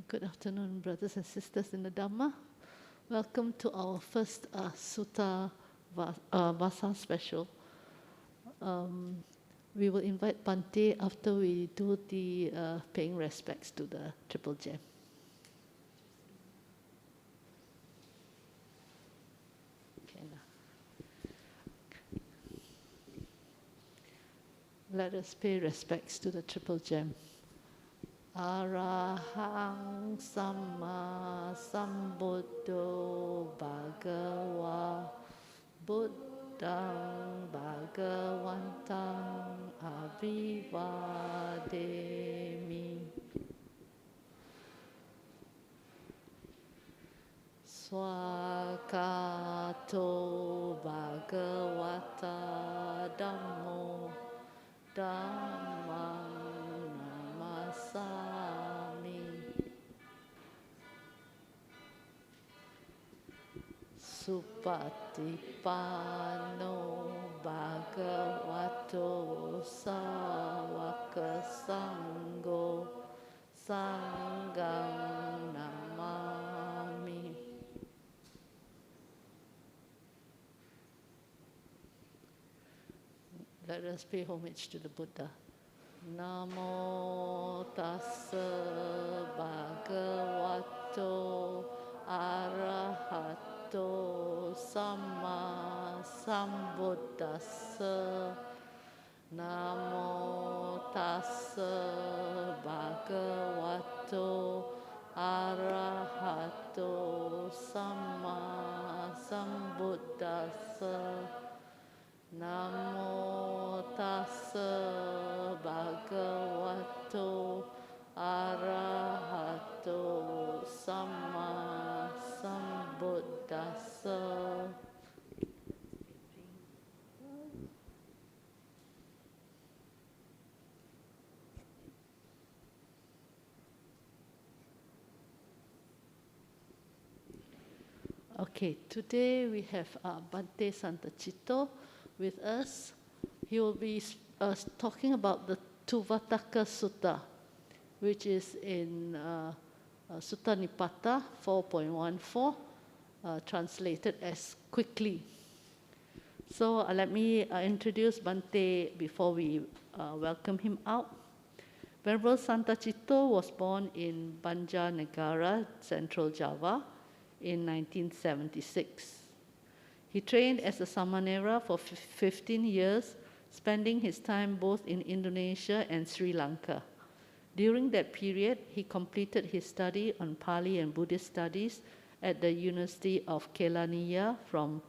Good afternoon, brothers and sisters in the Dhamma. Welcome to our first Sutta Vasa special. We will invite Bhante after we do the paying respects to the Triple Gem. Let us pay respects to the Triple Gem. Arahang Samma Sambuddho Bhagava Buddhang Bhagavantang Abhivademi Swakato Bhagavata Dhammo Dhammang Namasami Supatipano Bhagavato Sāvaka Sangho Sanghang Namami. Let us pay homage to the Buddha. Namo tassa bhagavato arahato samma sambuddhassa. Namo tassa bhagavato arahato samma sambuddhassa. Namo tassa bhagavato arahato samma sambuddhassa. Okay, today we have Bhante Santacitto with us. He will be talking about the Tuvataka Sutta, which is in Sutta Nipata 4.14, translated as quickly. So let me introduce Bhante before we welcome him out. Venerable Santacitto was born in Banjarnegara, Central Java, in 1976. He trained as a samanera for 15 years, spending his time both in Indonesia and Sri Lanka. During that period, he completed his study on Pali and Buddhist studies at the University of Kelaniya from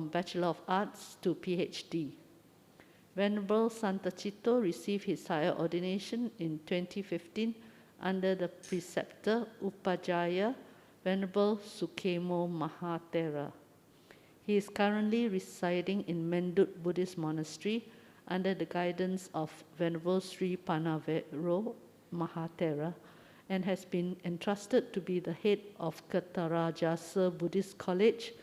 Bachelor of Arts to PhD. Venerable Santacitto received his higher ordination in 2015 under the preceptor Upajjhaya Venerable Sukhemo Mahathera. He is currently residing in Mendut Buddhist Monastery under the guidance of Venerable Sri Panavero Mahathera and has been entrusted to be the head of Kertarajasa Buddhist College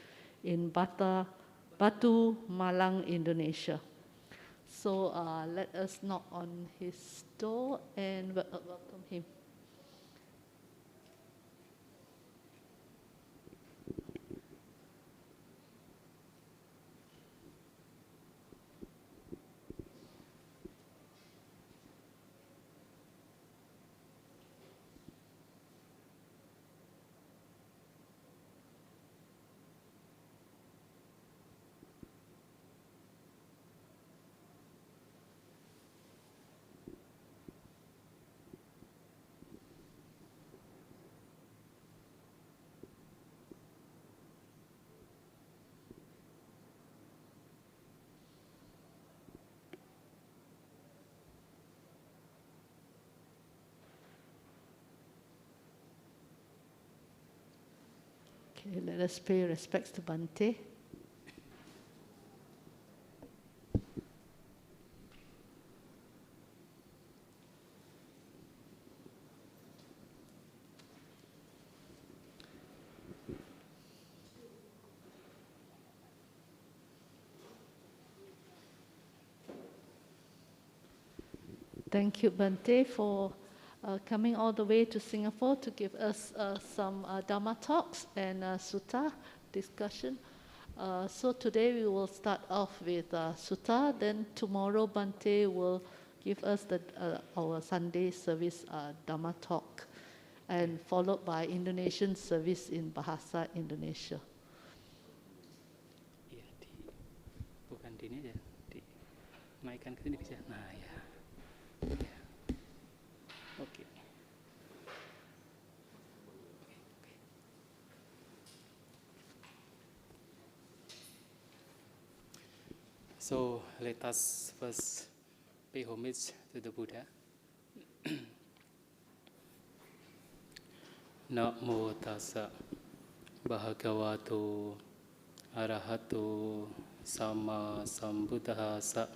in Batu, Malang, Indonesia. So let us knock on his door and welcome him. Okay, let us pay respects to Bhante. Thank you, Bhante, for coming all the way to Singapore to give us some Dharma talks and sutta discussion. So today we will start off with sutta, then tomorrow Bhante will give us our Sunday service Dharma talk, and followed by Indonesian service in Bahasa Indonesia. Ya, bukan di ini aja, naikkan ke sini bisa. Nah ya, ya. Oke. So let us first pay homage to the Buddha. Namo tassa bhagavato arahato sama sambuddhassa.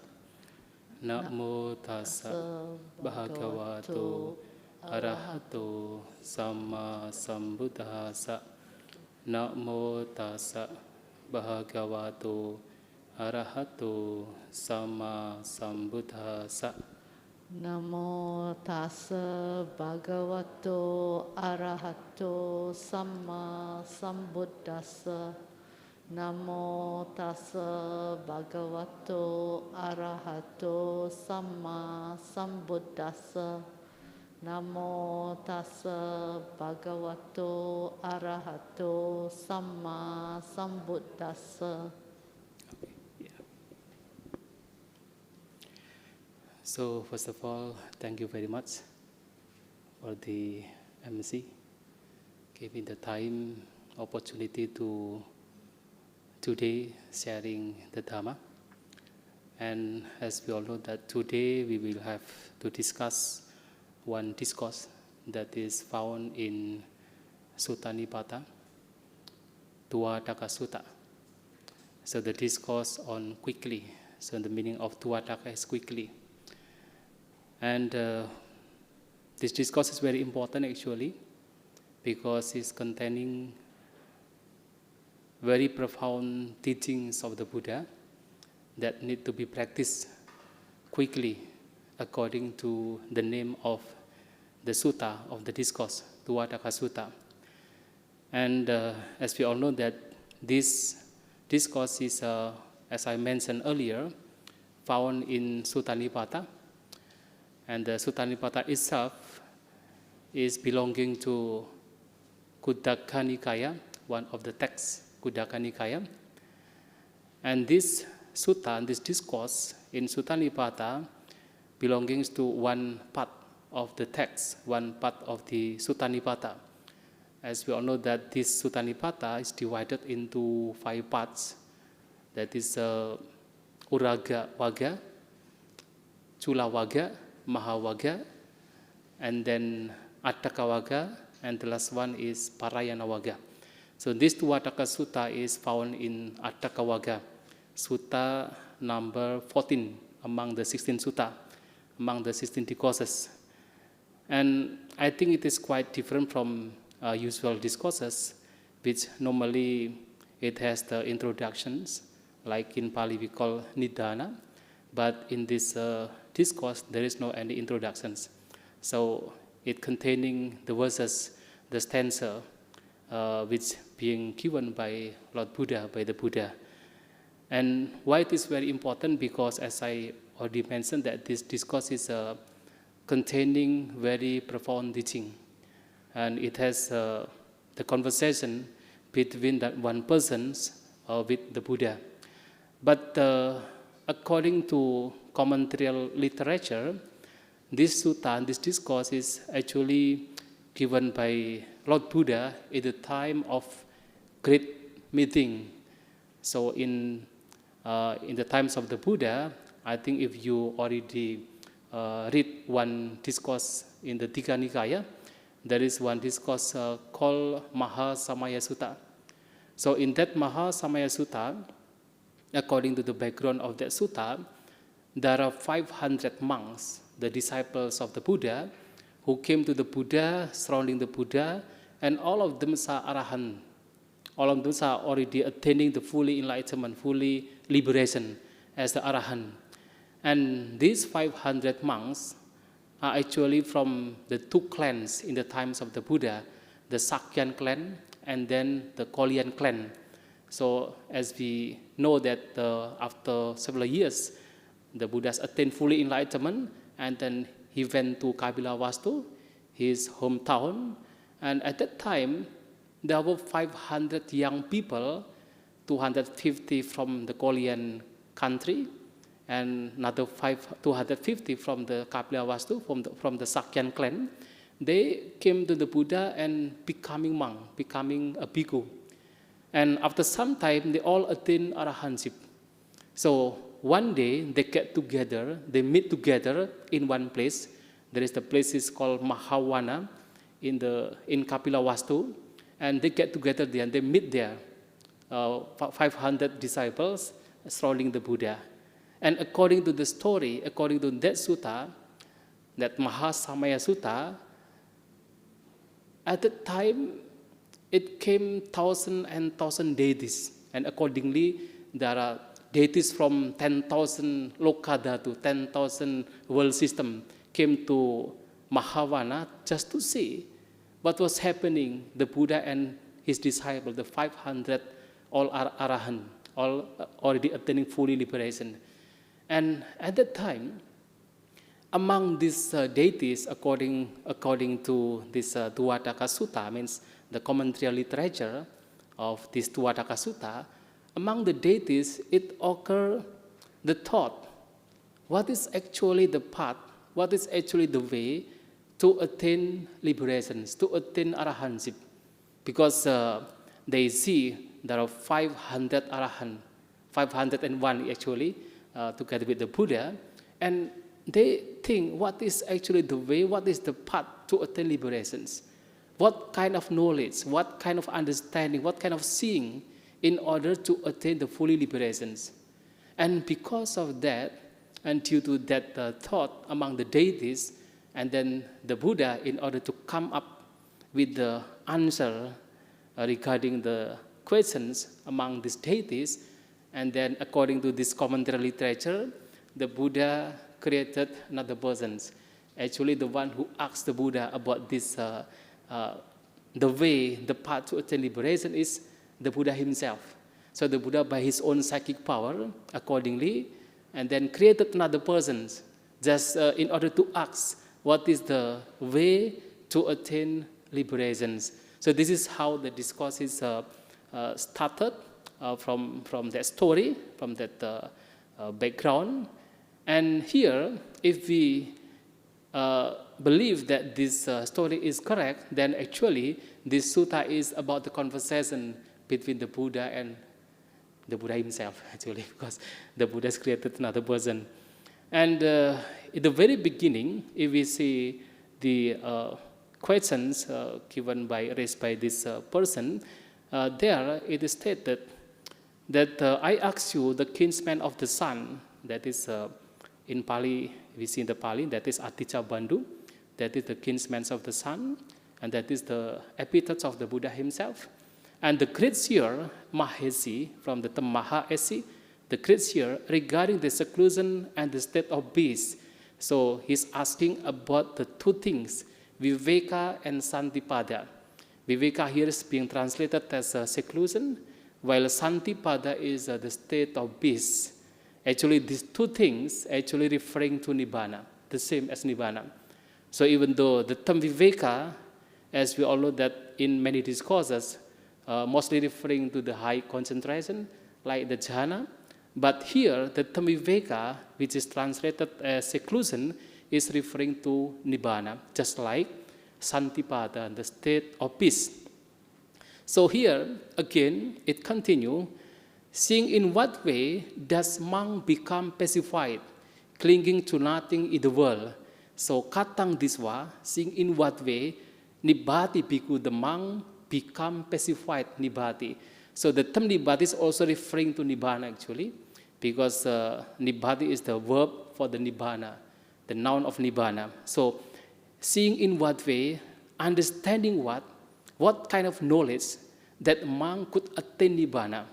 Namo tassa bhagavato arahato sama sambuddhassa. Namo tassa bhagavato arahato sama sambuddhassa. Namo tassa bhagavato arahato sama sambuddhassa. Namo tassa bhagavato arahato sama sambuddhassa. Namo tassa bhagavato arahato sama sambuddhassa. So first of all, thank you very much for the MC, giving the time, opportunity to today sharing the Dharma. And as we all know that today we will have to discuss one discourse that is found in Sutta Nipata, Tuvataka Sutta. So the discourse on quickly, so the meaning of Tuvataka is quickly. And this discourse is very important actually, because it's containing very profound teachings of the Buddha that need to be practiced quickly according to the name of the sutta of the discourse, Tuvataka Sutta. And as we all know that this discourse is, as I mentioned earlier, found in Sutta Nipata. And the Sutta Nipata itself is belonging to Khuddaka Nikaya, one of the texts, Khuddaka Nikaya. And this sutta, this discourse in Sutta Nipata belongs to one part of the text, one part of the Sutta Nipata. As we all know that this Sutta Nipata is divided into 5 parts. That is Uraga Waga, Chula Waga, Mahawaga, and then Attaka Waga, and the last one is Parayana Waga. So this Tuvataka Sutta is found in Attaka Waga, Sutta number 14 among the 16 sutta, among the 16 discourses. And I think it is quite different from usual discourses, which normally it has the introductions, like in Pali we call Nidana, but in this discourse there is no any introductions. So it containing the verses, the stanza, which being given by Lord Buddha, by the Buddha. And why it is very important, because as I already mentioned that this discourse is containing very profound teaching. And it has the conversation between that one person with the Buddha. But according to commentarial literature, this sutta, this discourse is actually given by Lord Buddha at the time of great meeting. So in the times of the Buddha, I think if you already read one discourse in the Tika Nikaya, there is one discourse called Mahasamaya Sutta. So in that Mahasamaya Sutta, according to the background of that sutta, there are 500 monks, the disciples of the Buddha, who came to the Buddha, surrounding the Buddha, and all of them are arahant. All of them are already attaining the fully enlightenment, fully liberation as the arahant. And these 500 monks are actually from the two clans in the times of the Buddha, the Sakyan clan and then the Kolian clan. So as we know that after several years, the Buddha attained full enlightenment, and then he went to Kapilavastu, his hometown, and at that time, there were 500 young people, 250 from the Kolian country, and another 250 from the Kapilavastu, from the Sakyan clan. They came to the Buddha and becoming monk, becoming a bhikkhu. And after some time, they all attained arahantship. So one day, they get together, they meet together in one place. There is the place is called Mahavana in Kapilavastu. And they get together there and they meet there, 500 disciples surrounding the Buddha. And according to the story, according to that sutta, that Mahasamaya Sutta, at that time, it came 1,000 and 1,000 deities. And accordingly, there are deities from 10,000 Lokada to 10,000 world system came to Mahavana just to see what was happening. The Buddha and his disciples, the 500, all are arahant, all already attaining fully liberation. And at that time, among these deities, according to this Tuvataka Sutta, means the commentary literature of this Tuvataka Sutta, among the deities, it occurred the thought, what is actually the path, what is actually the way to attain liberations, to attain arahantship? Because they see there are 500 arahant, 501 actually, together with the Buddha, and they think, what is actually the way, what is the path to attain liberations? What kind of knowledge, what kind of understanding, what kind of seeing in order to attain the fully liberations? And because of that, and due to that thought among the deities, and then the Buddha, in order to come up with the answer regarding the questions among these deities, and then according to this commentary literature, the Buddha created another person. Actually, the one who asked the Buddha about this, the way, the path to attain liberation is the Buddha himself. So the Buddha, by his own psychic power, accordingly, and then created another person just in order to ask what is the way to attain liberations. So this is how the discourse is started from that story, from that background. And here, if we believe that this story is correct, then actually this sutta is about the conversation between the Buddha and the Buddha himself, actually, because the Buddha has created another person. And in the very beginning, if we see the questions raised by this person, there it is stated that I ask you, the kinsman of the sun, that is in Pali, we see in the Pali, that is Aticca Bandhu, that is the kinsman of the sun, and that is the epithet of the Buddha himself. And the great seer, Mahesi, from the term Maha-esi, the great seer, regarding the seclusion and the state of bliss. So he's asking about the two things, Viveka and Santipada. Viveka here is being translated as seclusion, while Santipada is the state of bliss. Actually, these two things actually referring to Nibbana, the same as Nibbana. So even though the term Viveka, as we all know that in many discourses, mostly referring to the high concentration, like the jhana, but here the term Viveka, which is translated as seclusion, is referring to Nibbana, just like Santipada, the state of peace. So here, again, it continues, seeing in what way does monk become pacified, clinging to nothing in the world. So katang diswa, seeing in what way nibbati bhikkhu, the monk, become pacified nibbati. So the term nibbati is also referring to nibbana actually, because nibbati is the verb for the nibbana, the noun of nibbana. So seeing in what way, understanding what kind of knowledge that monk could attain nibbana.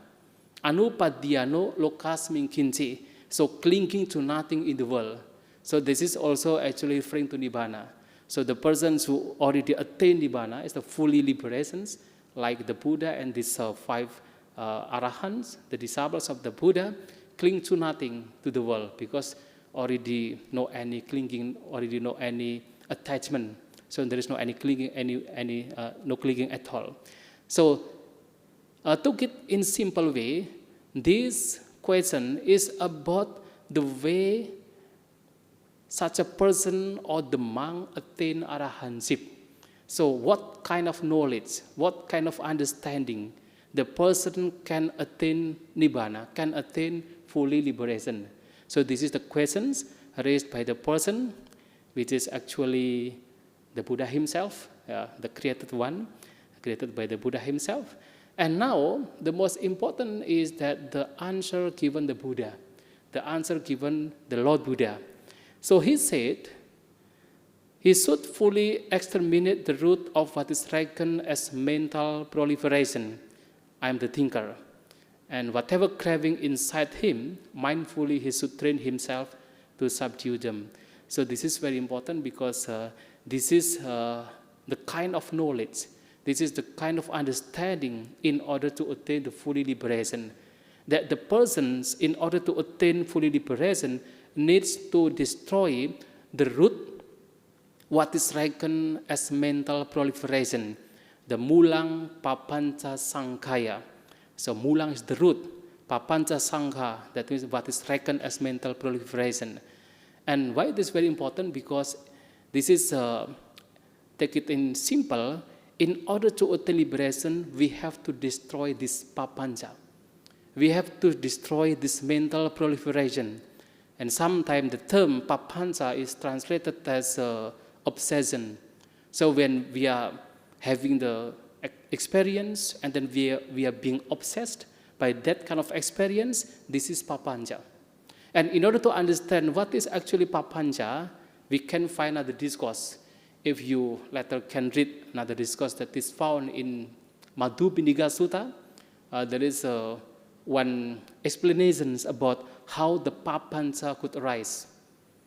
Anupadhyano lokasmin kinci, so clinging to nothing in the world. So this is also actually referring to Nibbana. So the persons who already attained Nibbana is the fully liberations, like the Buddha and these five Arahants, the disciples of the Buddha, cling to nothing to the world because already no any clinging, already no any attachment. So there is no any clinging, no clinging at all. So took it in simple way, this question is about the way such a person or the monk attain arahantship. So what kind of knowledge, what kind of understanding the person can attain Nibbana, can attain fully liberation. So this is the questions raised by the person, which is actually the Buddha himself, the created one, created by the Buddha himself. And now the most important is that the answer given the Buddha, the answer given the Lord Buddha. So he said, he should fully exterminate the root of what is reckoned as mental proliferation. I am the thinker. And whatever craving inside him, mindfully he should train himself to subdue them. So this is very important because this is the kind of knowledge, this is the kind of understanding in order to attain the fully liberation. That the persons, in order to attain fully liberation, needs to destroy the root, what is reckoned as mental proliferation, the mulang, papancha, sankhaya. So mulang is the root, papancha, sankha, that means what is reckoned as mental proliferation. And why it is very important? Because this is, take it in simple, in order to attain liberation, we have to destroy this papancha. We have to destroy this mental proliferation. And sometimes the term papancha is translated as obsession. So when we are having the experience and then we are being obsessed by that kind of experience, this is papancha. And in order to understand what is actually papancha, we can find another discourse. If you later can read another discourse that is found in Tuvutaka Sutta, there is one explanation about how the papancha could arise.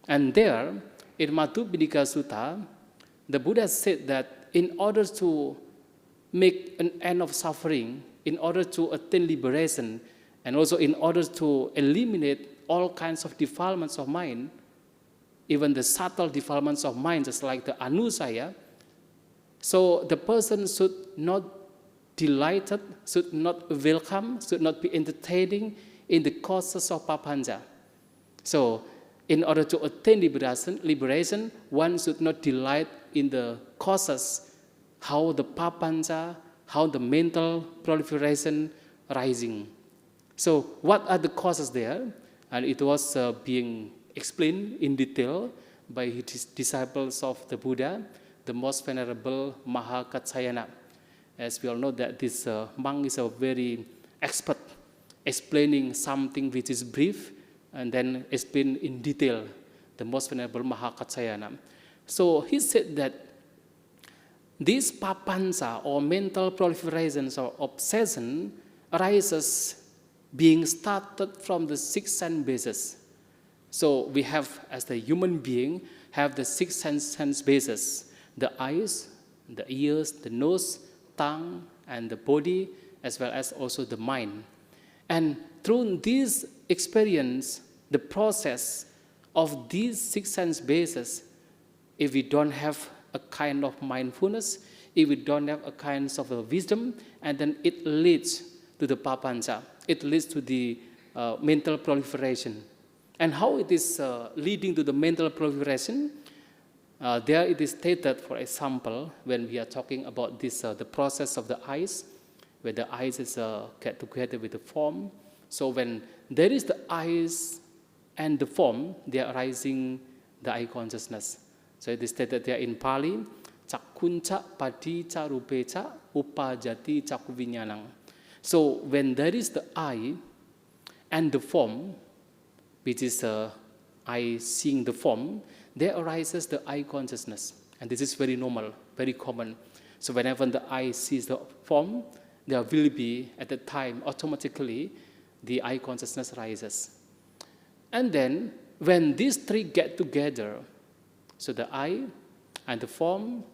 And there, in Tuvutaka Sutta, the Buddha said that in order to make an end of suffering, in order to attain liberation, and also in order to eliminate all kinds of defilements of mind, even the subtle defilements of mind, just like the anusaya, so the person should not delighted, should not welcome, should not be entertaining in the causes of papancha. So in order to attain liberation, one should not delight in the causes, how the papancha, how the mental proliferation rising. So what are the causes there? And it was being explained in detail by his disciples of the Buddha, the most venerable Mahakaccayana. As we all know that this monk is a very expert explaining something which is brief and then explain in detail, the most venerable Mahakaccayana. So he said that this papancha or mental proliferations or obsession arises being started from the six sense bases. So we have, as the human being, have the six sense bases, the eyes, the ears, the nose, tongue, and the body, as well as also the mind. And through this experience, the process of these six sense bases, if we don't have a kind of mindfulness, if we don't have a kind of a wisdom, and then it leads to the papancha, it leads to the mental proliferation. And how it is leading to the mental proliferation? There it is stated, for example, when we are talking about this, the process of the eyes, where the eyes is get together with the form. So when there is the eyes and the form, they are arising the eye consciousness. So it is stated there in Pali, Cakkunca padica rupeca upajati cakuvinyanang. So when there is the eye and the form, which is eye seeing the form, there arises the eye consciousness. And this is very normal, very common. So whenever the eye sees the form, there will be, at the time, automatically, the eye consciousness rises. And then, when these three get together, so the I and the form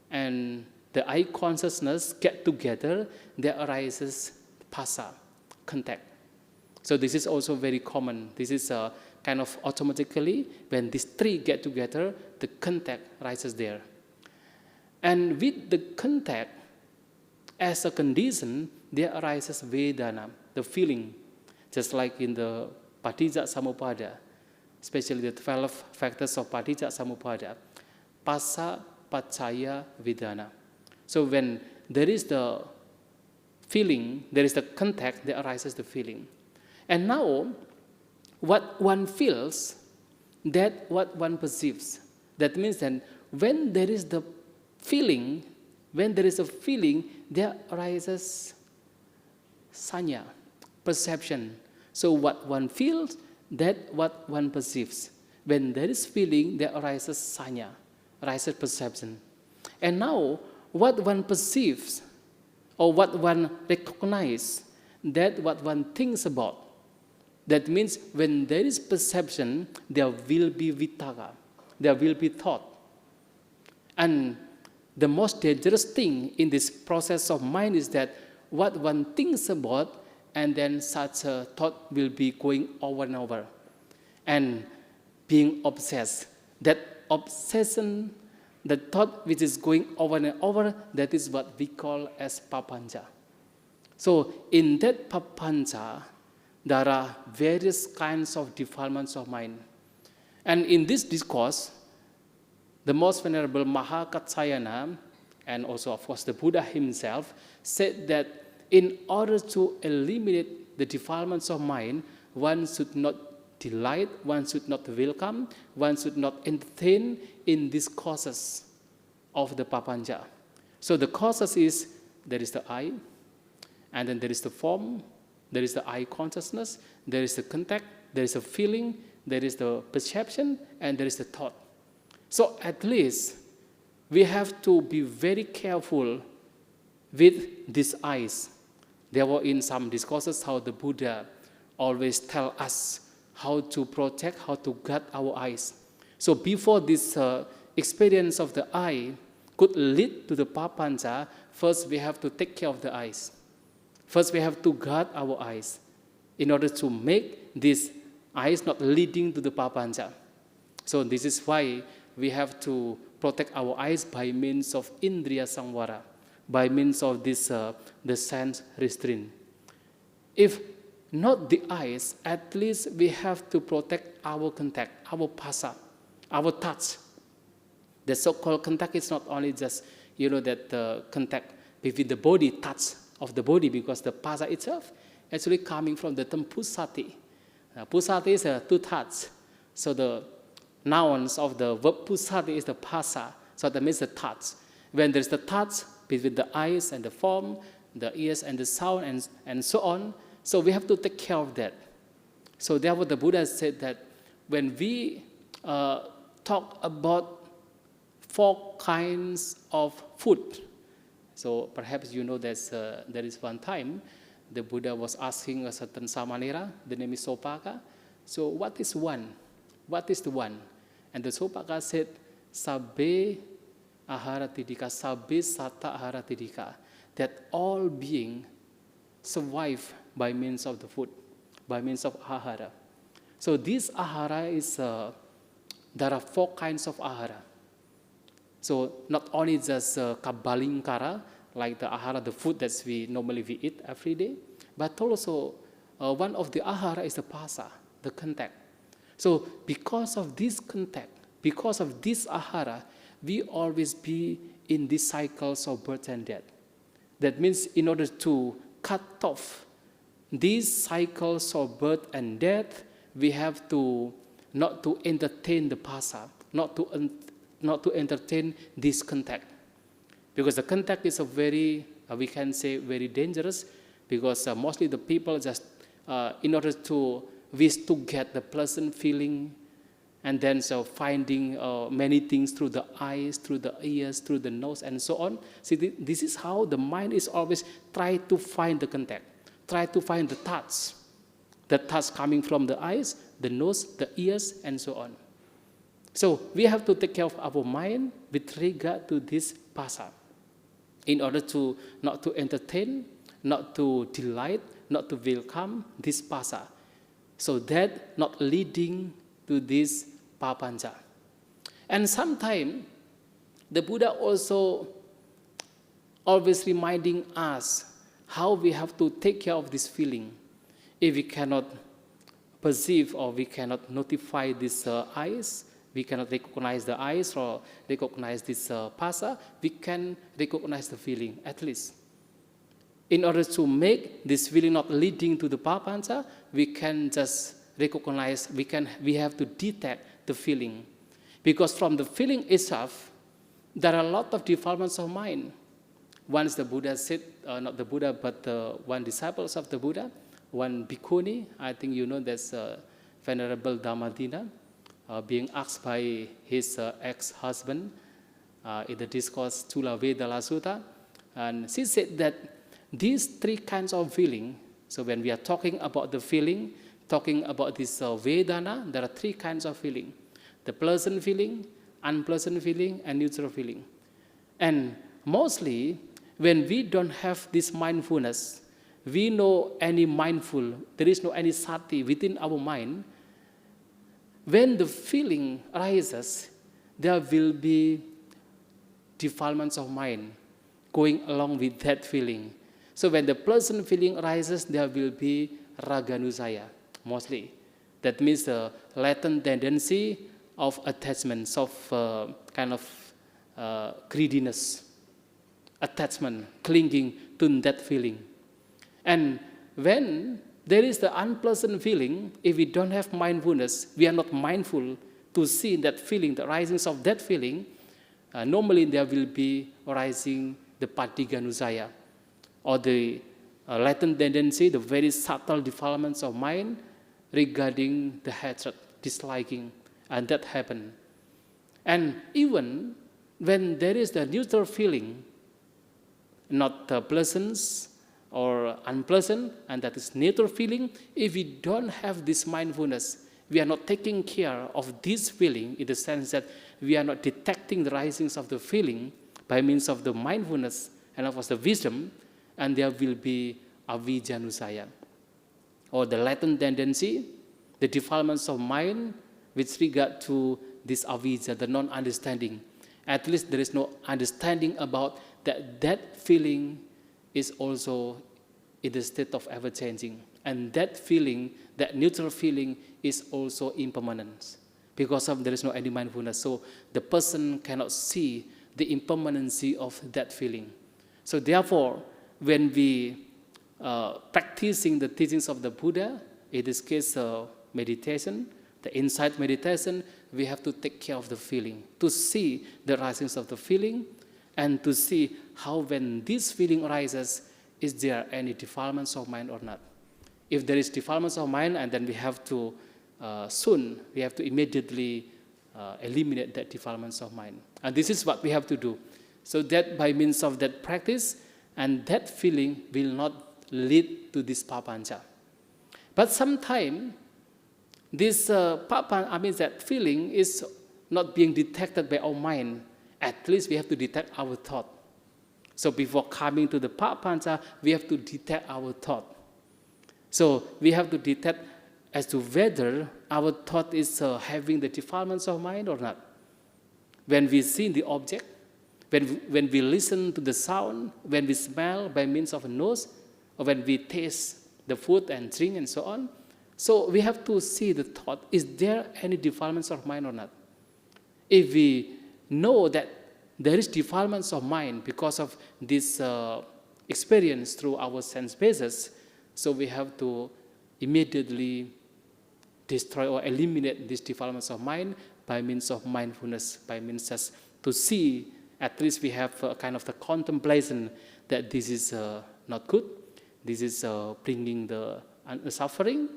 and the I consciousness get together, there arises phassa, contact. So this is also very common. This is kind of automatically, when these three get together, the contact rises there. And with the contact, as a condition, there arises Vedana, the feeling, just like in the Patija Samuppada, especially the 12 factors of Patija Samuppada, Phassa, Paccaya, Vedana. So when there is the feeling, there is the contact, there arises the feeling. And now, what one feels, that what one perceives. That means that when there is the feeling, when there is a feeling, there arises sanya, perception. So what one feels, that what one perceives. When there is feeling, there arises sanya, arises perception. And now, what one perceives, or what one recognizes, that what one thinks about. That means when there is perception, there will be vitaka, there will be thought. And the most dangerous thing in this process of mind is that what one thinks about, and then such a thought will be going over and over, and being obsessed. That obsession, the thought which is going over and over, that is what we call as papancha. So in that papancha, there are various kinds of defilements of mind. And in this discourse, the most venerable Mahakaccayana, and also of course the Buddha himself, said that in order to eliminate the defilements of mind, one should not delight, one should not welcome, one should not entertain in these causes of the papancha. So the causes is, there is the I, and then there is the form, there is the I consciousness, there is the contact, there is a feeling, there is the perception, and there is the thought. So at least we have to be very careful with these eyes. There were in some discourses how the Buddha always tell us how to protect, how to guard our eyes. So before this experience of the eye could lead to the papancha, first we have to take care of the eyes. First, we have to guard our eyes in order to make these eyes not leading to the papancha. So this is why we have to protect our eyes by means of indriya samvara, by means of this the sense restraint. If not the eyes, at least we have to protect our contact, our phassa, our touch. The so-called contact is not only just that contact between the body, touch of the body, because the phassa itself actually coming from the term pusati. Pusati is to touch. So the nouns of the verb pusati is the phassa. So that means the touch. When there's the touch between the eyes and the form, the ears and the sound, and so on, so we have to take care of that. So therefore the Buddha said that when we talk about 4 kinds of food, so perhaps there is one time the Buddha was asking a certain Samanera, the name is Sopaka, so what is one? What is the one? And the Sopaka said, Sabbe ahara tidika, sabbe satta ahara tidika, that all being survive by means of the food, by means of ahara. So this ahara is, there are 4 kinds of ahara. So not only just kabalingkara, like the ahara, the food that we normally eat every day, but also one of the ahara is the phassa, the contact. So because of this contact, because of this ahara, we always be in these cycles of birth and death. That means in order to cut off these cycles of birth and death, we have to not to entertain the phassa, not to entertain this contact. Because the contact is a very, we can say, very dangerous, because mostly the people just, in order to wish to get the pleasant feeling, and then so finding many things through the eyes, through the ears, through the nose, and so on. See, this is how the mind is always try to find the contact, try to find the touch, The thoughts coming from the eyes, the nose, the ears, and so on. So we have to take care of our mind with regard to this phasa, in order to not to entertain, not to delight, not to welcome this phasa. So that not leading to this papancha. And sometimes the Buddha also always reminding us how we have to take care of this feeling. If we cannot perceive or we cannot notify these eyes, we cannot recognize the eyes or recognize this phasa, we can recognize the feeling at least. In order to make this feeling not leading to the papancha, we can just recognize, we have to detect the feeling. Because from the feeling itself, there are a lot of defilements of mind. Once the Buddha said, not the Buddha, but one disciples of the Buddha, one bhikkhuni, I think you know that's Venerable Dhammadina, being asked by his ex-husband in the discourse Chula Vedala Sutta, and she said that these three kinds of feeling, so when we are talking about the feeling, talking about this Vedana, there are three kinds of feeling: the pleasant feeling, unpleasant feeling, and neutral feeling. And mostly, when we don't have this mindfulness, we know any mindful, there is no any sati within our mind. When the feeling arises, there will be defilements of mind going along with that feeling. So when the pleasant feeling arises, there will be raganusaya, mostly. That means the latent tendency of attachments, of kind of greediness, attachment, clinging to that feeling. And when there is the unpleasant feeling, if we don't have mindfulness, we are not mindful to see that feeling, the risings of that feeling, normally there will be arising the patiganusaya, or the latent tendency, the very subtle defilements of mind regarding the hatred, disliking, and that happen. And even when there is the neutral feeling, not pleasant or unpleasant, and that is neutral feeling, if we don't have this mindfulness, we are not taking care of this feeling in the sense that we are not detecting the risings of the feeling by means of the mindfulness and of course the wisdom, and there will be avijjanusaya, or the latent tendency, the defilements of mind with regard to this avijja, the non-understanding. At least there is no understanding about that feeling is also in the state of ever-changing. And that feeling, that neutral feeling, is also impermanent. Because of there is no any mindfulness. So the person cannot see the impermanency of that feeling. So therefore, when we practicing the teachings of the Buddha, in this case meditation, the insight meditation, we have to take care of the feeling, to see the risings of the feeling, and to see how when this feeling arises, is there any defilements of mind or not. If there is defilements of mind, and then we have to we have to immediately eliminate that defilements of mind. And this is what we have to do. So that by means of that practice, and that feeling will not lead to this papancha. But sometimes this that feeling is not being detected by our mind. At least we have to detect our thought. So before coming to the papancha, we have to detect our thought. So we have to detect as to whether our thought is having the defilements of mind or not. When we see the object, when we listen to the sound, when we smell by means of a nose, or when we taste the food and drink and so on. So we have to see the thought, is there any defilements of mind or not? If we know that there is defilements of mind because of this experience through our sense bases, so we have to immediately destroy or eliminate these defilements of mind by means of mindfulness, by means just to see, at least we have a kind of the contemplation that this is not good, this is bringing the suffering,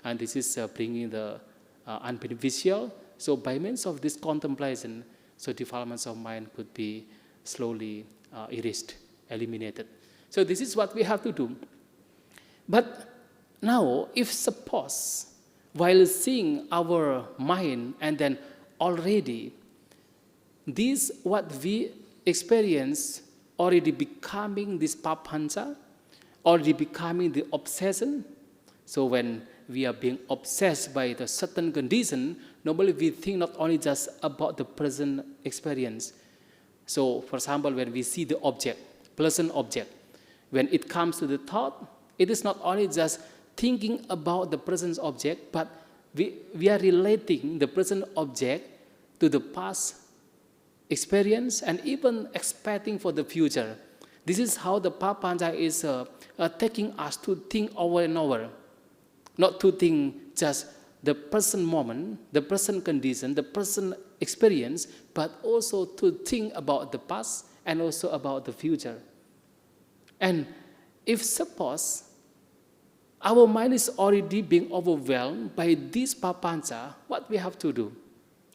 and this is bringing the unbeneficial. So by means of this contemplation, so defilements of mind could be slowly erased, eliminated. So this is what we have to do. But now, if suppose, while seeing our mind and then already, this what we experience already becoming this papancha, already becoming the obsession. So when we are being obsessed by the certain condition, normally we think not only just about the present experience. So for example, when we see the object, pleasant object, when it comes to the thought, it is not only just thinking about the present object, but we are relating the present object to the past experience and even expecting for the future. This is how the papancha is taking us to think over and over, not to think just the present moment, the present condition, the present experience, but also to think about the past and also about the future. And if suppose our mind is already being overwhelmed by this papancha, what we have to do?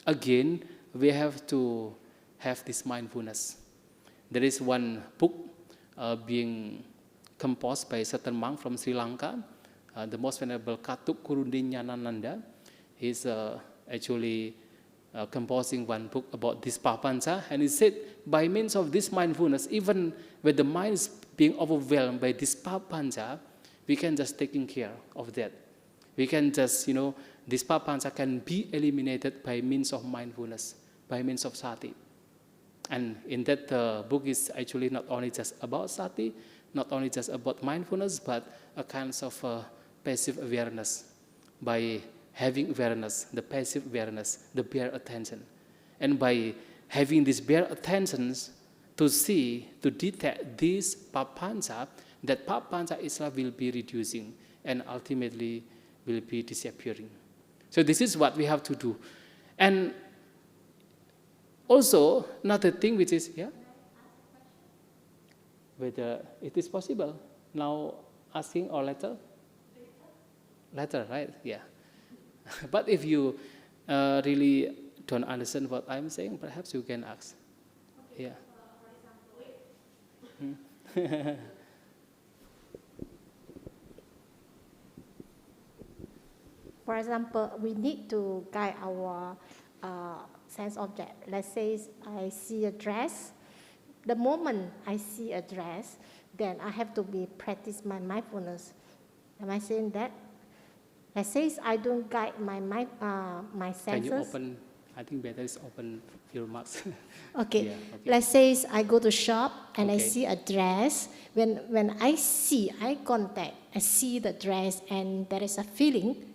Again, we have to have this mindfulness. There is one book being composed by a certain monk from Sri Lanka, the most venerable Katuk Kurundinyanananda. He's actually composing one book about this papancha, and he said, by means of this mindfulness, even when the mind is being overwhelmed by this papancha, we can just taking care of that. We can just, this papancha can be eliminated by means of mindfulness, by means of sati. And in that book is actually not only just about sati, not only just about mindfulness, but a kind of passive awareness. By having awareness, the passive awareness, the bare attention. And by having this bare attention to see, to detect this papancha, that papancha itself will be reducing and ultimately will be disappearing. So this is what we have to do. And also, another thing which is, whether it is possible. Now asking or later? Later, right? Yeah. But if you really don't understand what I'm saying, perhaps you can ask. Yeah. For example, we need to guide our sense object. Let's say I see a dress. The moment I see a dress, then I have to practice my mindfulness. Am I saying that? Let's say I don't guide my senses. Can you open? I think better is open your mouth. Okay. Yeah, okay. Let's say I go to shop and I Okay. see a dress. When I see eye contact, I see the dress and there is a feeling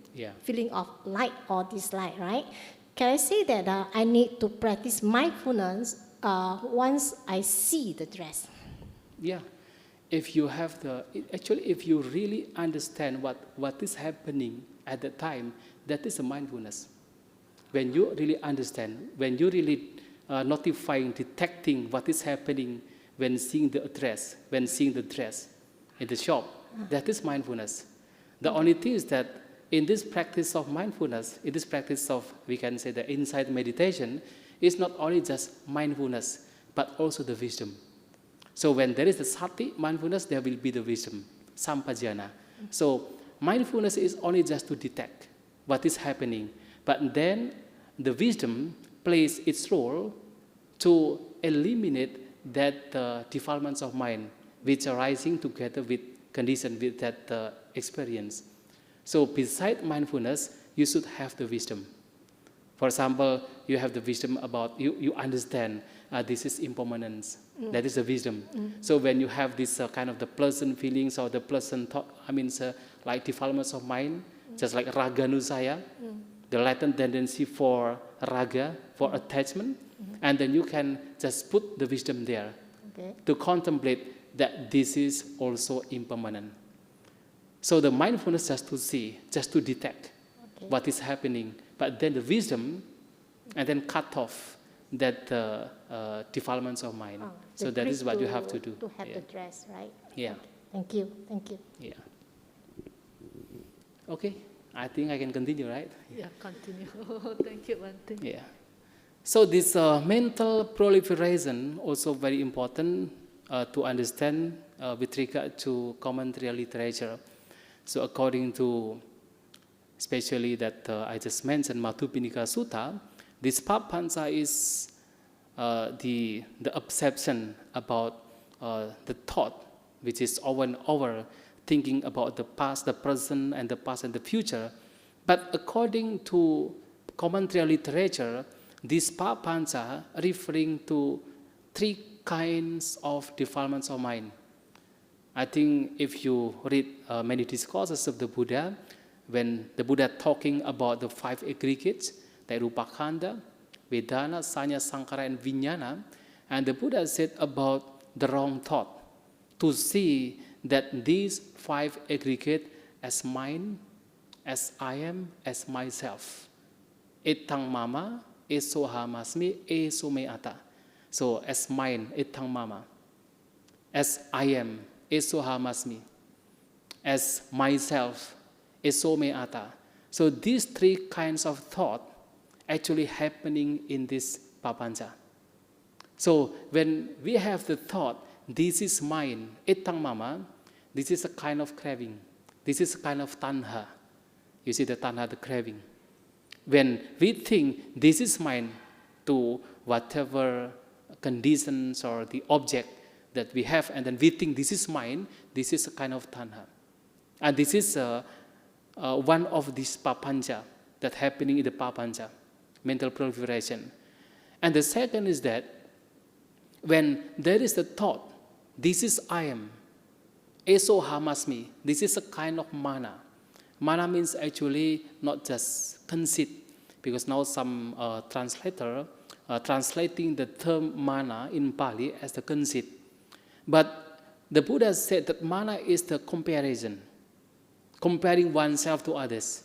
of like or dislike, right? Can I say that I need to practice mindfulness once I see the dress? Yeah. If you have if you really understand what is happening at the time, that is a mindfulness. When you really understand, when you really notifying, detecting what is happening when seeing the dress, in the shop, that is mindfulness. The only thing is that in this practice of mindfulness, in this practice of, we can say, the insight meditation, it's not only just mindfulness, but also the wisdom. So when there is the sati, mindfulness, there will be the wisdom, sampajana. So mindfulness is only just to detect what is happening, but then the wisdom plays its role to eliminate that defilements of mind which are arising together with condition, with that experience. So beside mindfulness, you should have the wisdom. For example, you have the wisdom about, you understand this is impermanence. That is the wisdom. So when you have this kind of the pleasant feelings or the pleasant thought, like defilements of mind, just like raga nusaya, the latent tendency for raga, for attachment, and then you can just put the wisdom there to contemplate that this is also impermanent. So the mindfulness just to see, just to detect what is happening, but then the wisdom, and then cut off that defilements of mind. So that is what you have to do. To have the dress, right? Yeah. Thank you. Thank you. Yeah. Okay. I think I can continue, right? Yeah, continue. Thank you, Bhante. Yeah. So this mental proliferation also very important to understand with regard to commentary literature. So according to, especially that I just mentioned, Tuvutaka Sutta, this papancha is the perception about the thought, which is over and over thinking about the past, the present, and the future. But according to commentary literature, this papancha referring to 3 kinds of defilements of mind. I think if you read many discourses of the Buddha, when the Buddha talking about the 5 aggregates, like Rupakanda, Vedana, Sanya, Sankara, and Vijnana, and the Buddha said about the wrong thought, to see that these 5 aggregate as mine, as I am, as myself. Etang mama, esohamasmi, esomeata. So as mine, etang mama. As I am, esohamasmi. As myself, esomeata. So these 3 kinds of thought actually happening in this papancha. So when we have the thought, this is mine, etang mama, this is a kind of craving. This is a kind of tanha. You see the tanha, the craving. When we think this is mine to whatever conditions or the object that we have, and then we think this is mine, this is a kind of tanha. And this is one of these papancha that happening in the papancha, mental proliferation. And the second is that when there is the thought, this is I am, eso hamasmi, this is a kind of mana. Mana means actually not just conceit, because now some translator translating the term mana in Pali as the conceit. But the Buddha said that mana is the comparison, comparing oneself to others.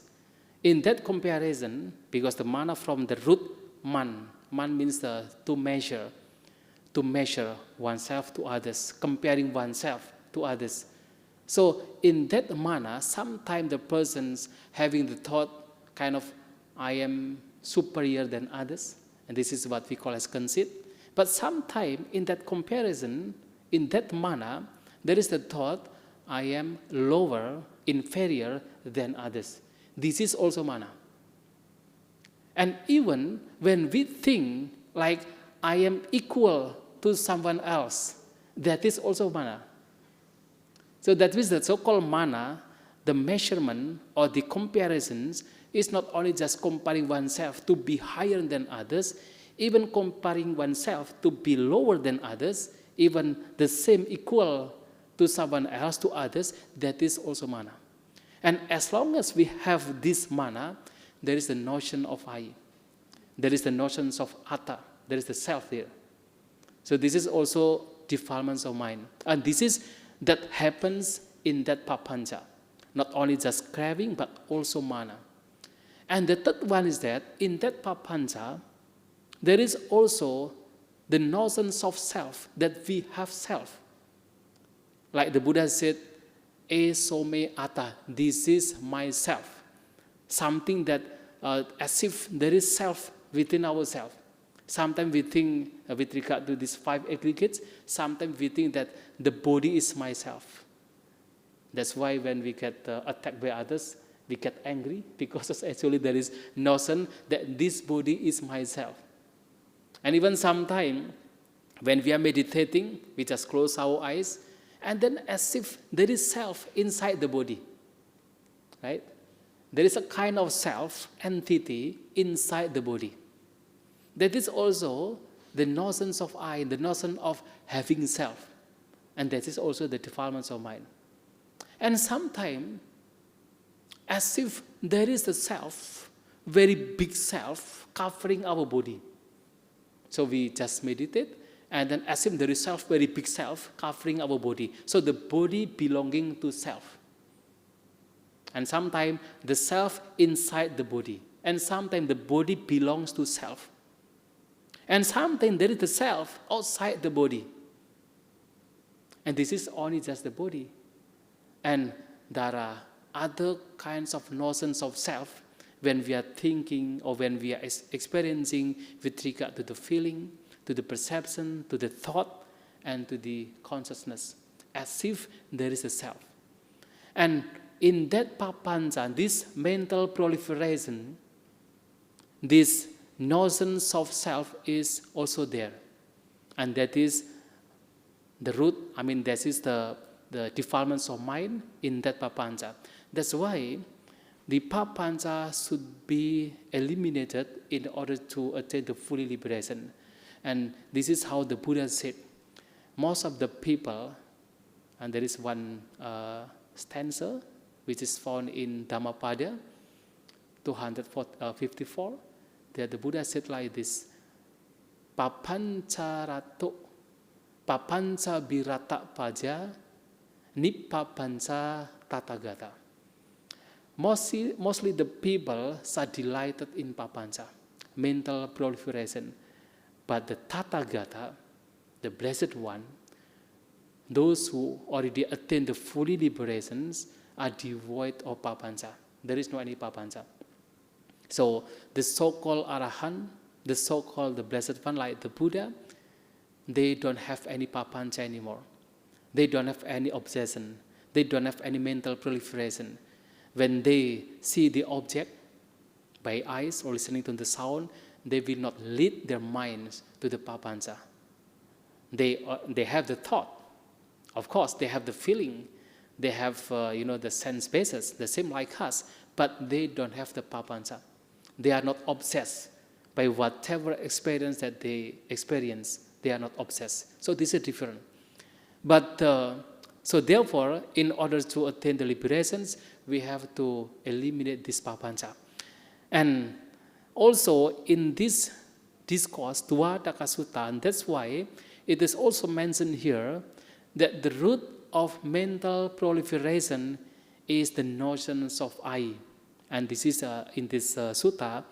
In that comparison, because the mana from the root man means to measure oneself to others, comparing oneself to others. So in that mana, sometimes the person's having the thought kind of, I am superior than others, and this is what we call as conceit. But sometimes in that comparison, in that mana, there is the thought, I am lower, inferior than others. This is also mana. And even when we think like I am equal to someone else, that is also mana. So that means the so-called mana, the measurement or the comparisons is not only just comparing oneself to be higher than others, even comparing oneself to be lower than others, even the same equal to someone else, to others, that is also mana. And as long as we have this mana, there is the notion of I. There is the notions of atta. There is the self there. So this is also defilements of mind. And this is that happens in that papancha. Not only just craving, but also mana. And the third one is that in that papancha, there is also the notions of self, that we have self. Like the Buddha said, esome atta, this is myself. Something that as if there is self within ourselves. Sometimes we think, with regard to these 5 aggregates, sometimes we think that the body is myself. That's why when we get attacked by others, we get angry, because actually there is notion that this body is myself. And even sometimes when we are meditating, we just close our eyes, and then as if there is self inside the body, right? There is a kind of self entity inside the body. That is also the notions of I, the notion of having self. And that is also the defilements of mind. And sometimes, as if there is a self, very big self, covering our body. So we just meditate, and then as if there is self, very big self, covering our body. So the body belonging to self. And sometimes the self inside the body. And sometimes the body belongs to self. And sometimes there is the self outside the body. And this is only just the body. And there are other kinds of notions of self when we are thinking or when we are experiencing with regard to the feeling, to the perception, to the thought, and to the consciousness, as if there is a self. And in that papancha, this mental proliferation, this notions of self is also there. And that is the root, that is the defilements of mind in that papancha. That's why the papancha should be eliminated in order to attain the full liberation. And this is how the Buddha said. Most of the people, and there is one stanza which is found in Dhammapada 254, that the Buddha said like this: papancha rato, papancha birata paja, nippapancha tatagata. Mostly the people are delighted in papancha, mental proliferation. But the Tathagata, the Blessed One, those who already attain the fully liberations are devoid of papancha. There is no any papancha. So the so-called Arahant, the so-called the Blessed One, like the Buddha, they don't have any papancha anymore. They don't have any obsession. They don't have any mental proliferation. When they see the object by eyes or listening to the sound, they will not lead their minds to the papancha. They have the thought. Of course, they have the feeling. They have, the sense basis, the same like us, but they don't have the papancha. They are not obsessed by whatever experience that they experience. They are not obsessed. So this is different. But, so therefore, in order to attain the liberations, we have to eliminate this papancha. And also in this discourse, Tuvataka Sutta, and that's why it is also mentioned here that the root of mental proliferation is the notions of I. And this is in this sutta,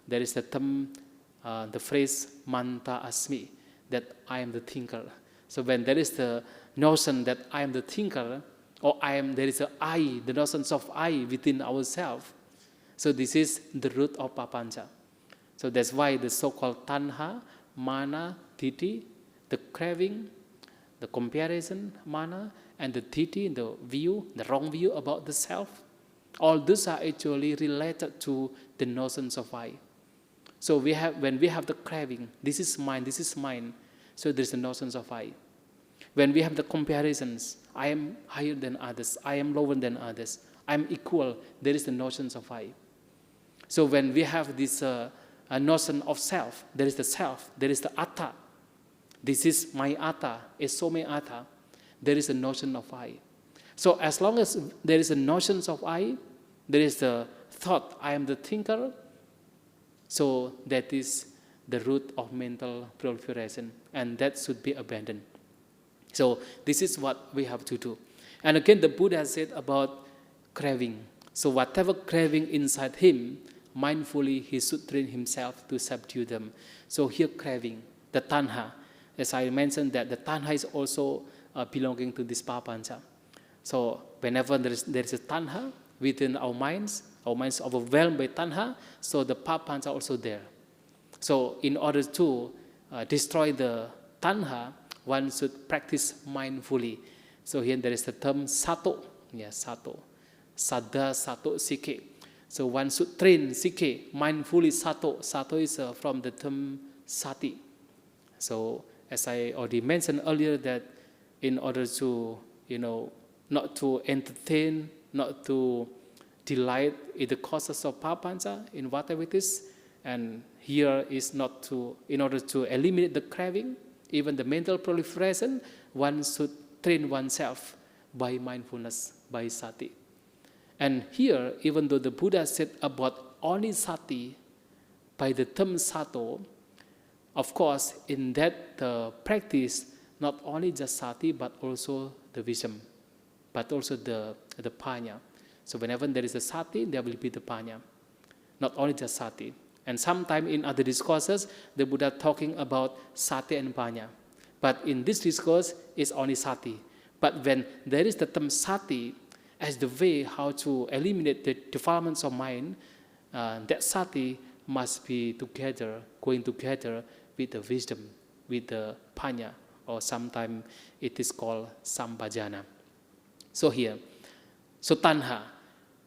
there is the term, the phrase manta asmi, that I am the thinker. So when there is the notion that I am the thinker, or there is a I, the notions of I within ourselves. So this is the root of papancha. So that's why the so-called tanha, mana, titi, the craving, the comparison, mana, and the titi, the view, the wrong view about the self, all these are actually related to the notions of I. So when we have the craving, this is mine, so there's the notions of I. When we have the comparisons, I am higher than others, I am lower than others, I am equal, there is the notions of I. So when we have this a notion of self, there is the atta. This is my atta, eso me atta. There is a notion of I. So as long as there is a notion of I, there is the thought, I am the thinker. So that is the root of mental proliferation, and that should be abandoned. So this is what we have to do. And again, the Buddha said about craving. So whatever craving inside him, mindfully he should train himself to subdue them. So here craving, the tanha, as I mentioned that the tanha is also belonging to this papancha. So whenever there is a tanha within our minds overwhelmed by tanha, so the papancha also there. So in order to destroy the tanha, one should practice mindfully. So here there is the term sato, sato, sada, sato, sike. So one should train sike, mindfully sato. Sato is from the term sati. So as I already mentioned earlier, that in order to, not to entertain, not to delight in the causes of papancha, in whatever it is, and here is not to, in order to eliminate the craving, even the mental proliferation, one should train oneself by mindfulness, by sati. And here, even though the Buddha said about only sati, by the term sato, of course, in that practice, not only just sati, but also the wisdom, but also the panya. So whenever there is a sati, there will be the panya, not only just sati. And sometime in other discourses, the Buddha talking about sati and panya. But in this discourse, it's only sati. But when there is the term sati as the way how to eliminate the defilements of mind, that sati must be together, going together with the wisdom, with the panya, or sometimes it is called sampajana. So here, so tanha.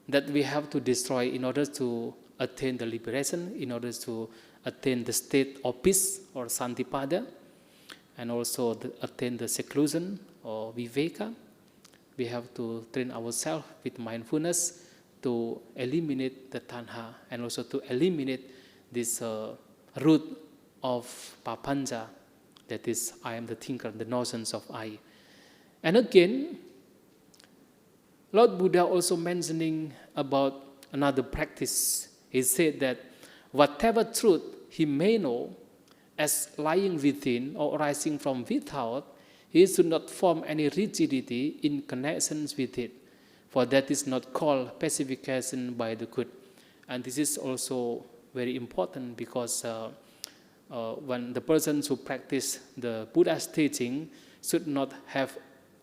that we have to destroy in order to attain the liberation, in order to attain the state of peace or santipada, and also attain the seclusion or viveka. We have to train ourselves with mindfulness to eliminate the tanha and also to eliminate this root of papancha, that is, I am the thinker, the notions of I. And again, Lord Buddha also mentioning about another practice. He said that whatever truth he may know as lying within or arising from without, he should not form any rigidity in connections with it, for that is not called pacification by the good. And this is also very important because when the persons who practice the Buddha's teaching should not have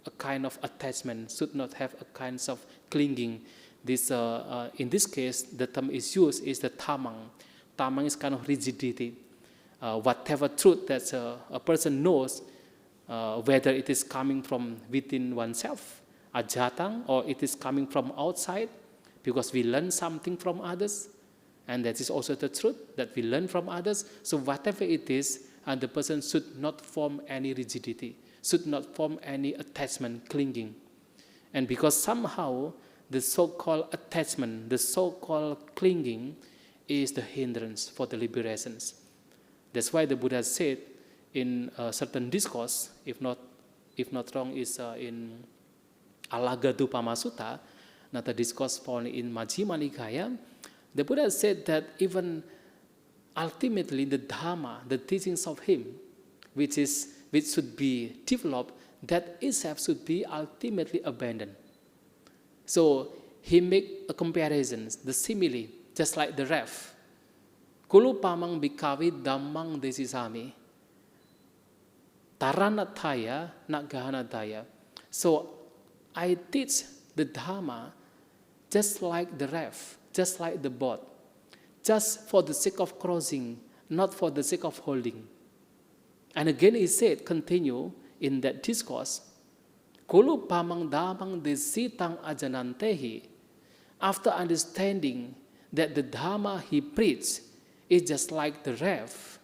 a kind of attachment, should not have a kind of clinging. This, in this case, the term is used is the tamang. Tamang is kind of rigidity. Whatever truth that a person knows, whether it is coming from within oneself, ajatang, or it is coming from outside, because we learn something from others, and that is also the truth that we learn from others. So whatever it is, the person should not form any rigidity, should not form any attachment, clinging. And because somehow the so-called attachment, the so-called clinging is the hindrance for the liberations. That's why the Buddha said in a certain discourse, if not wrong, is in Alagadupama Sutta, another discourse found in Majjhima Nikaya, the Buddha said that even ultimately the Dhamma, the teachings of him, which should be developed, that itself should be ultimately abandoned. So he make a comparison, the simile, just like the ref. Kulu pamang bikawi dhammang desisami, taranataya nagahanataya. So I teach the Dhamma just like the ref, just like the boat, just for the sake of crossing, not for the sake of holding. And again he said, continue in that discourse, Kulu pamang damang desitang ajanantehi. After understanding that the Dhamma he preached is just like the ref,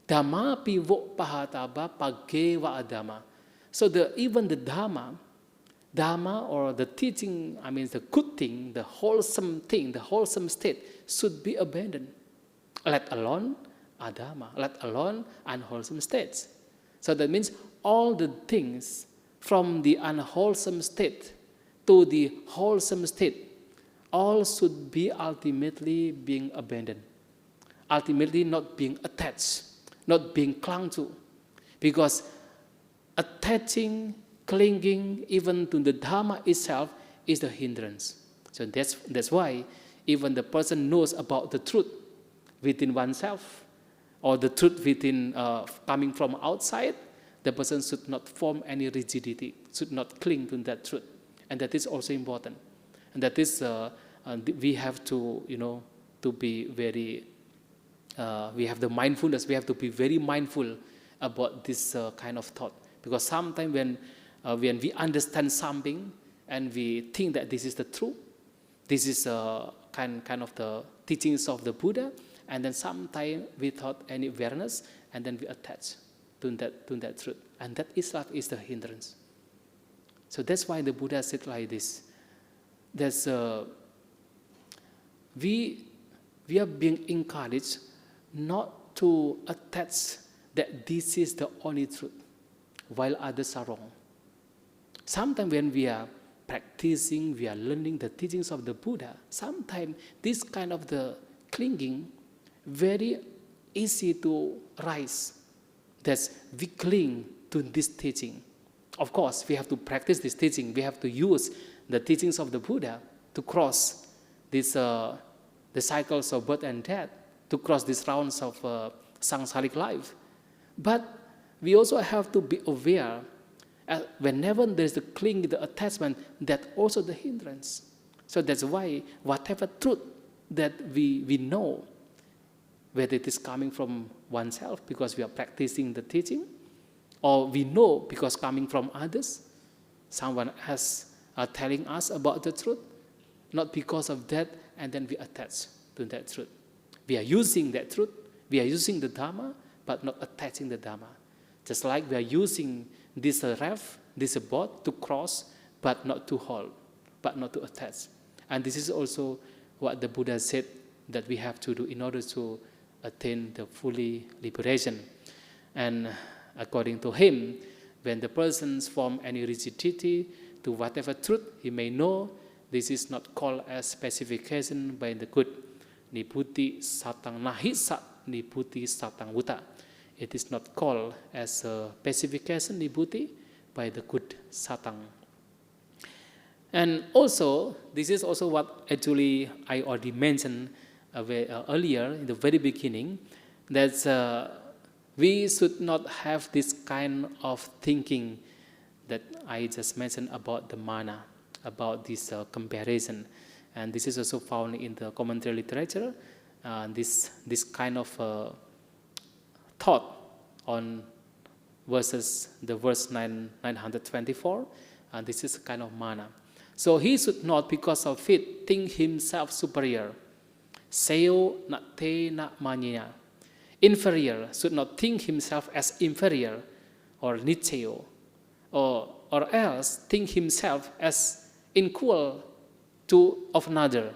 Dhamma pivo pahataba pagewa adama. So even the Dhamma or the teaching, I mean the good thing, the wholesome thing, the wholesome state should be abandoned, let alone adama, let alone unwholesome states. So that means all the things from the unwholesome state to the wholesome state, all should be ultimately being abandoned, ultimately not being attached, not being clung to. Because attaching, clinging even to the Dhamma itself is the hindrance. So that's why even the person knows about the truth within oneself, or the truth within coming from outside, the person should not form any rigidity, should not cling to that truth. And that is also important. And that is, we have to, to be very, we have the mindfulness, we have to be very mindful about this kind of thought. Because sometimes when we understand something and we think that this is the truth, this is kind of the teachings of the Buddha, and then sometimes without any awareness, and then we attach to that truth. And that itself is the hindrance. So that's why the Buddha said like this. There's, we are being encouraged not to attach that this is the only truth, while others are wrong. Sometimes when we are practicing, we are learning the teachings of the Buddha, sometimes this kind of the clinging, very easy to rise. That's we cling to this teaching. Of course, we have to practice this teaching. We have to use the teachings of the Buddha to cross this, the cycles of birth and death, to cross these rounds of samsaric life. But we also have to be aware, whenever there's the clinging, the attachment, that also the hindrance. So that's why whatever truth that we know, whether it is coming from oneself because we are practicing the teaching, or we know because coming from others, someone else telling us about the truth, not because of that, and then we attach to that truth. We are using that truth, we are using the Dharma, but not attaching the Dharma. Just like we are using this ref, this boat to cross, but not to hold, but not to attach. And this is also what the Buddha said that we have to do in order to attain the fully liberation. And according to him, when the persons form any rigidity to whatever truth he may know, this is not called as specification by the good. Nibbutti satang nahi sat nibbutti satang wuta. It is not called as a specification nibbutti by the good satang. And also, this is also what actually I already mentioned earlier in the very beginning, that we should not have this kind of thinking that I just mentioned about the mana, about this comparison. And this is also found in the commentary literature, this kind of thought on verse 924, and this is a kind of mana. So he should not, because of it, think himself superior. Seo na te na manya. Inferior, should not think himself as inferior or nicheo, or else think himself as equal to of another.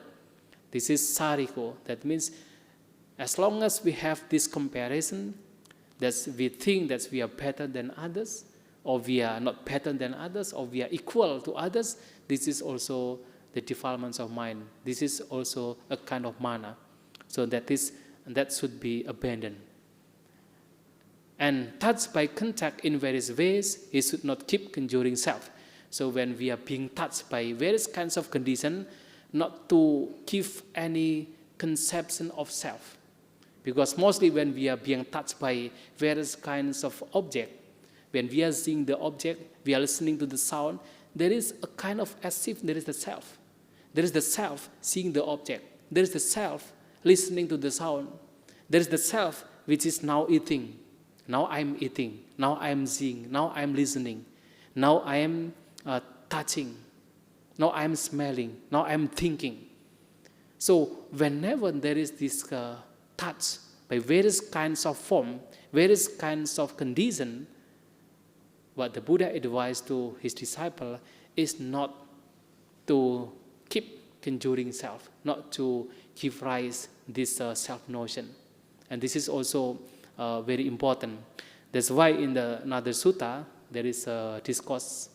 This is sariko. That means as long as we have this comparison, that we think that we are better than others, or we are not better than others, or we are equal to others, this is also the defilements of mind. This is also a kind of mana. So that should be abandoned. And touched by contact in various ways, he should not keep conjuring self. So when we are being touched by various kinds of conditions, not to give any conception of self. Because mostly when we are being touched by various kinds of objects, when we are seeing the object, we are listening to the sound, there is a kind of as if there is the self. There is the self seeing the object. There is the self listening to the sound. There is the self which is now eating. Now I am eating. Now I am seeing. Now I am listening. Now I am touching. Now I am smelling. Now I am thinking. So whenever there is this touch by various kinds of form, various kinds of condition, what the Buddha advised to his disciple is not to keep conjuring self, not to give rise this self-notion. And this is also very important. That's why in another sutta, there is a discourse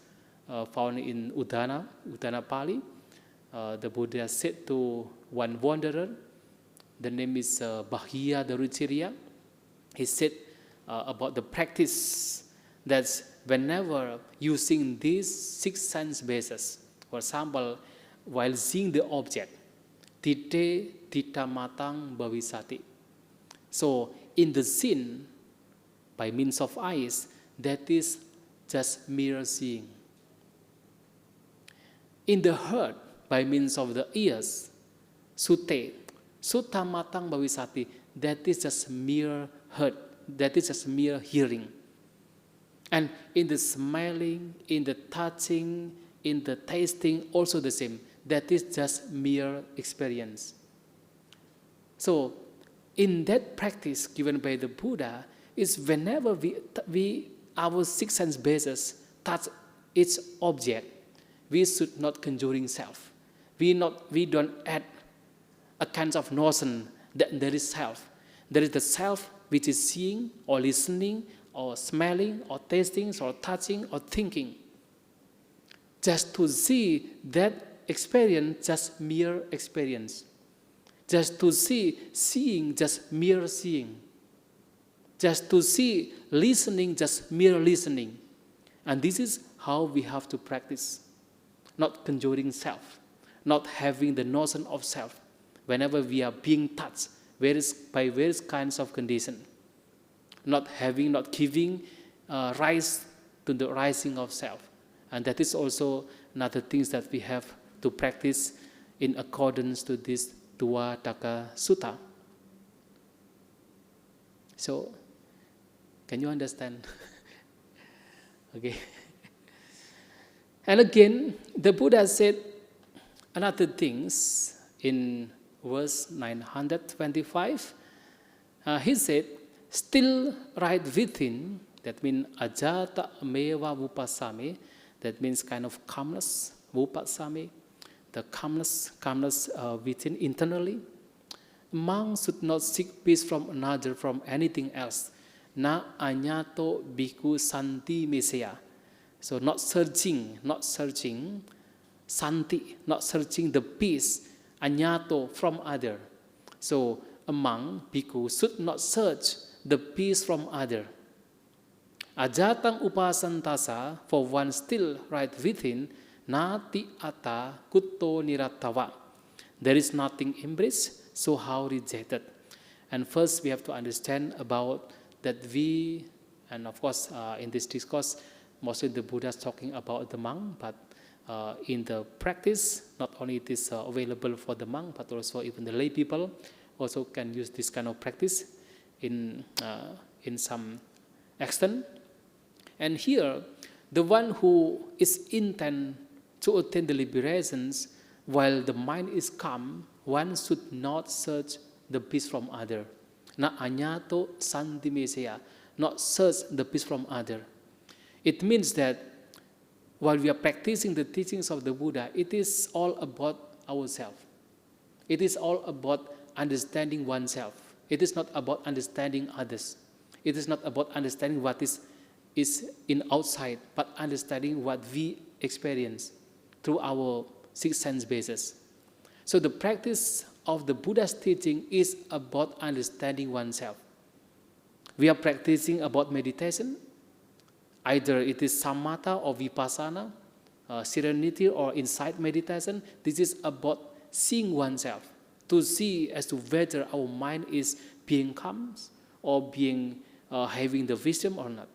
found in Udana Pali. The Buddha said to one wanderer, the name is Bahya Daruchirya. He said about the practice that whenever using these 6 sense bases, for example, while seeing the object, tite tita matang bhavisati. So in the scene, by means of eyes, that is just mere seeing. In the heart, by means of the ears, sute, sutta matang bhavisati, that is just mere heard, that is just mere hearing. And in the smelling, in the touching, in the tasting, also the same. That is just mere experience. So, in that practice given by the Buddha, is whenever our 6 sense bases touch its object, we should not conjuring self. We don't add a kind of notion that there is self. There is the self which is seeing or listening or smelling or tasting or touching or thinking. Just to see that experience, just mere experience. Just to see seeing, just mere seeing. Just to see listening, just mere listening. And this is how we have to practice. Not conjuring self, not having the notion of self whenever we are being touched by various kinds of conditions. Not giving rise to the rising of self. And that is also another thing that we have to practice in accordance to this Tuvataka Sutta. So, can you understand? Okay. And again, the Buddha said, another things in verse 925, he said, still right within, that means ajata meva vupasami, that means kind of calmness, vupasami, the calmness within internally. Monk should not seek peace from another, from anything else. Na anyato bhikkhu santi mesaya. So not searching, santi, not searching the peace, anyato, from other. So a monk, bhikkhu, should not search the peace from other. Ajatang upasantasa, for one still right within, nati atta kutto nirattava. There is nothing embraced, so how rejected? And first we have to understand about that we, and of course in this discourse, mostly the Buddha is talking about the monk, but in the practice, not only it is available for the monk, but also even the lay people also can use this kind of practice in some extent. And here, the one who is intent to attain the liberations, while the mind is calm, one should not search the peace from other. Na anyato santi mesaya, not search the peace from other. It means that while we are practicing the teachings of the Buddha, it is all about ourselves. It is all about understanding oneself. It is not about understanding others. It is not about understanding what is in outside, but understanding what we experience through our six sense bases. So the practice of the Buddha's teaching is about understanding oneself. We are practicing about meditation. Either it is samatha or vipassana, serenity or insight meditation. This is about seeing oneself, to see as to whether our mind is being calm or being having the wisdom or not.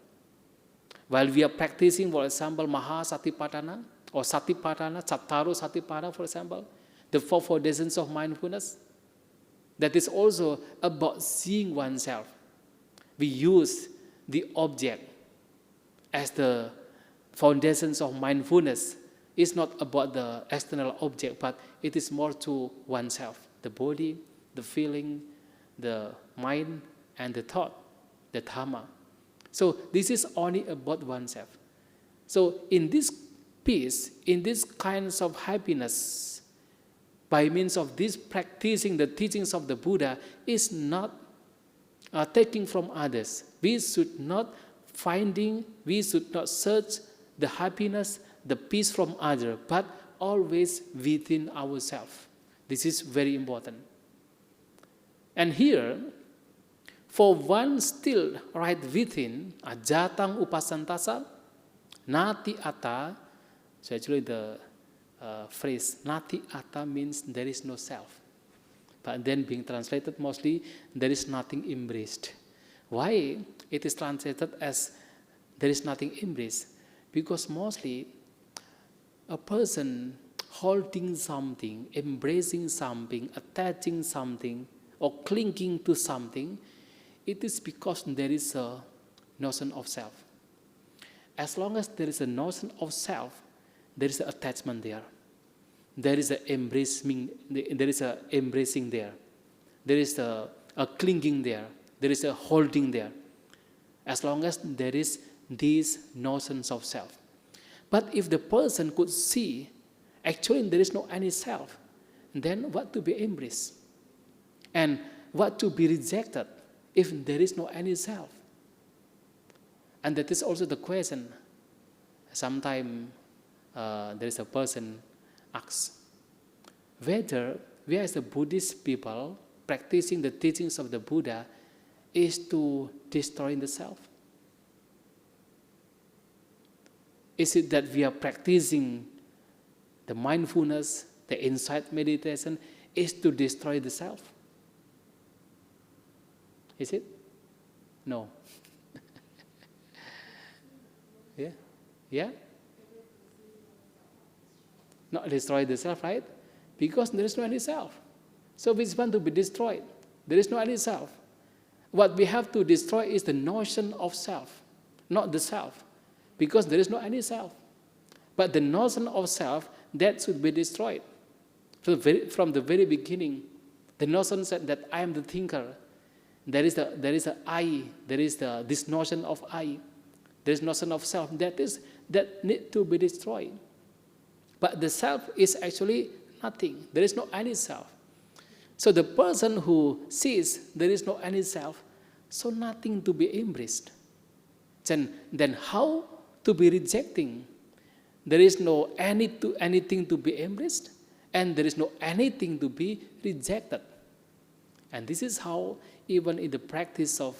While we are practicing, for example, Mahasatipatthana or Satipatthana, Cattaro Satipatthana, for example, the 4 foundations of mindfulness, that is also about seeing oneself. We use the object as the foundations of mindfulness. It's not about the external object, but it is more to oneself, the body, the feeling, the mind, and the thought, the dhamma. So this is only about oneself. So in this peace, in this kinds of happiness, by means of this practicing the teachings of the Buddha, is not taking from others. We should not search the happiness, the peace from others, but always within ourselves. This is very important. And here, for one still right within, ajatang upasantasa, nati atta. So actually the phrase nati atta means there is no self. But then being translated mostly, there is nothing embraced. Why it is translated as there is nothing embraced? Because mostly a person holding something, embracing something, attaching something, or clinging to something, it is because there is a notion of self. As long as there is a notion of self, there is an attachment there. There is a embracing there. There is a clinging there. There is a holding there. As long as there is these notions of self. But if the person could see, actually there is no any self, then what to be embraced? And what to be rejected if there is no any self? And that is also the question. Sometimes there is a person asks whether we as the Buddhist people practicing the teachings of the Buddha is to destroy the self. Is it that we are practicing the mindfulness, the insight meditation, is to destroy the self? Is it? No. Yeah? Not destroy the self, right? Because there is no any self. So which one to be destroyed? There is no any self. What we have to destroy is the notion of self, not the self. Because there is no any self. But the notion of self, that should be destroyed. So from the very beginning, the notion said that I am the thinker. There is a I. There is this notion of I. There is notion of self. That need to be destroyed. But the self is actually nothing. There is no any self. So the person who sees there is no any self, so nothing to be embraced. Then how to be rejecting? There is no anything to be embraced, and there is no anything to be rejected. And this is how, even in the practice of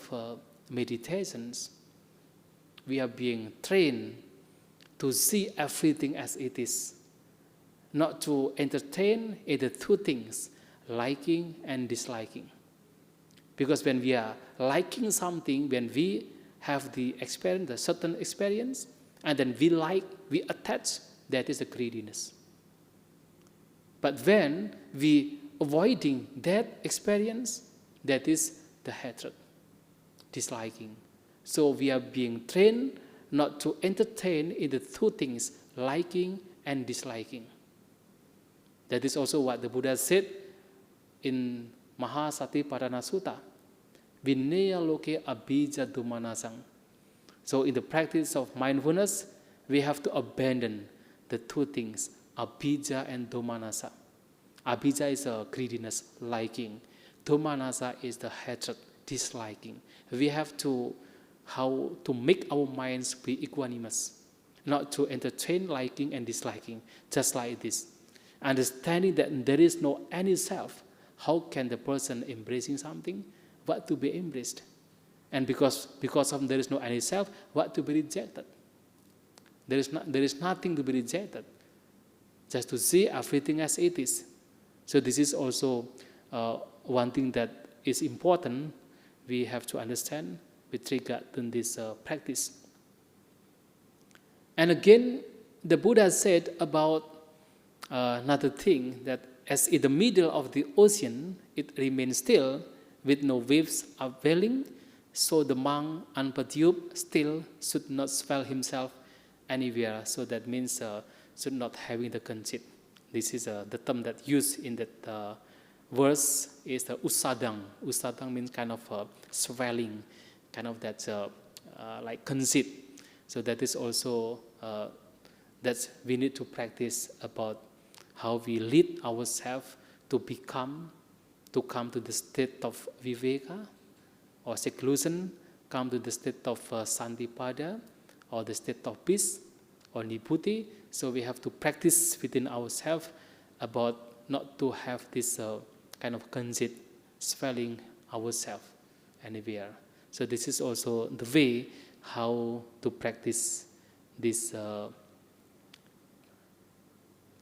meditations, we are being trained to see everything as it is, not to entertain either two things, liking and disliking. Because when we are liking something, when we have the experience, the certain experience, and then we attach, that is the greediness. But when we avoiding that experience, that is the hatred, disliking. So we are being trained not to entertain either two things, liking and disliking. That is also what the Buddha said in Mahasatiparana Sutta, Vinaya loke abhija dumanasang. So in the practice of mindfulness, we have to abandon the two things, abhija and domanasa. Abhija is a greediness, liking. Domanasa is the hatred, disliking. We have to how to make our minds be equanimous, not to entertain liking and disliking, just like this. Understanding that there is no any self, how can the person embracing something, what to be embraced? And because of there is no any self, what to be rejected? There is nothing to be rejected. Just to see everything as it is. So this is also one thing that is important we have to understand with regard to this practice. And again, the Buddha said about another thing, that as in the middle of the ocean, it remains still with no waves availing, so the monk unperturbed still should not swell himself anywhere. So that means should not having the conceit. This is the term that used in that verse is the usadang. Usadang means kind of swelling, kind of that like conceit. So that is also that we need to practice about how we lead ourselves to come to the state of viveka or seclusion, come to the state of santipada or the state of peace or nibbuti. So we have to practice within ourselves about not to have this kind of conceit swelling ourselves anywhere. So this is also the way how to practice this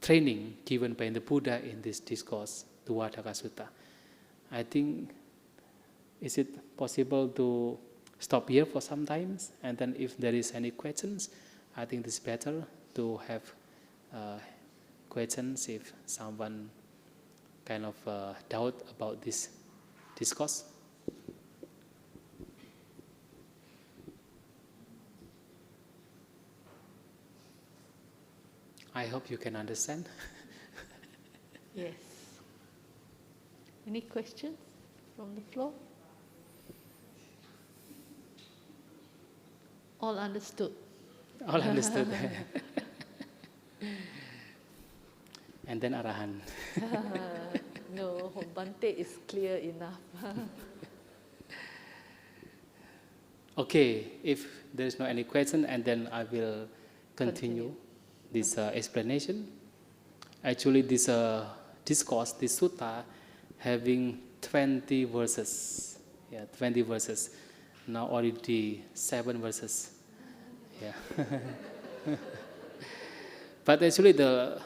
training given by the Buddha in this discourse, Tuvutaka Sutta. I think, is it possible to stop here for some time? And then if there is any questions, I think it's better to have questions if someone kind of doubt about this discourse. I hope you can understand. Yes. Any questions from the floor? All understood. All understood. And then Arahan. No, Bhante is clear enough. Okay, if there is no any question, and then I will continue. This explanation. Actually, this discourse, this sutta, having 20 verses. Yeah, 20 verses. Now already 7 verses. Yeah. But actually, the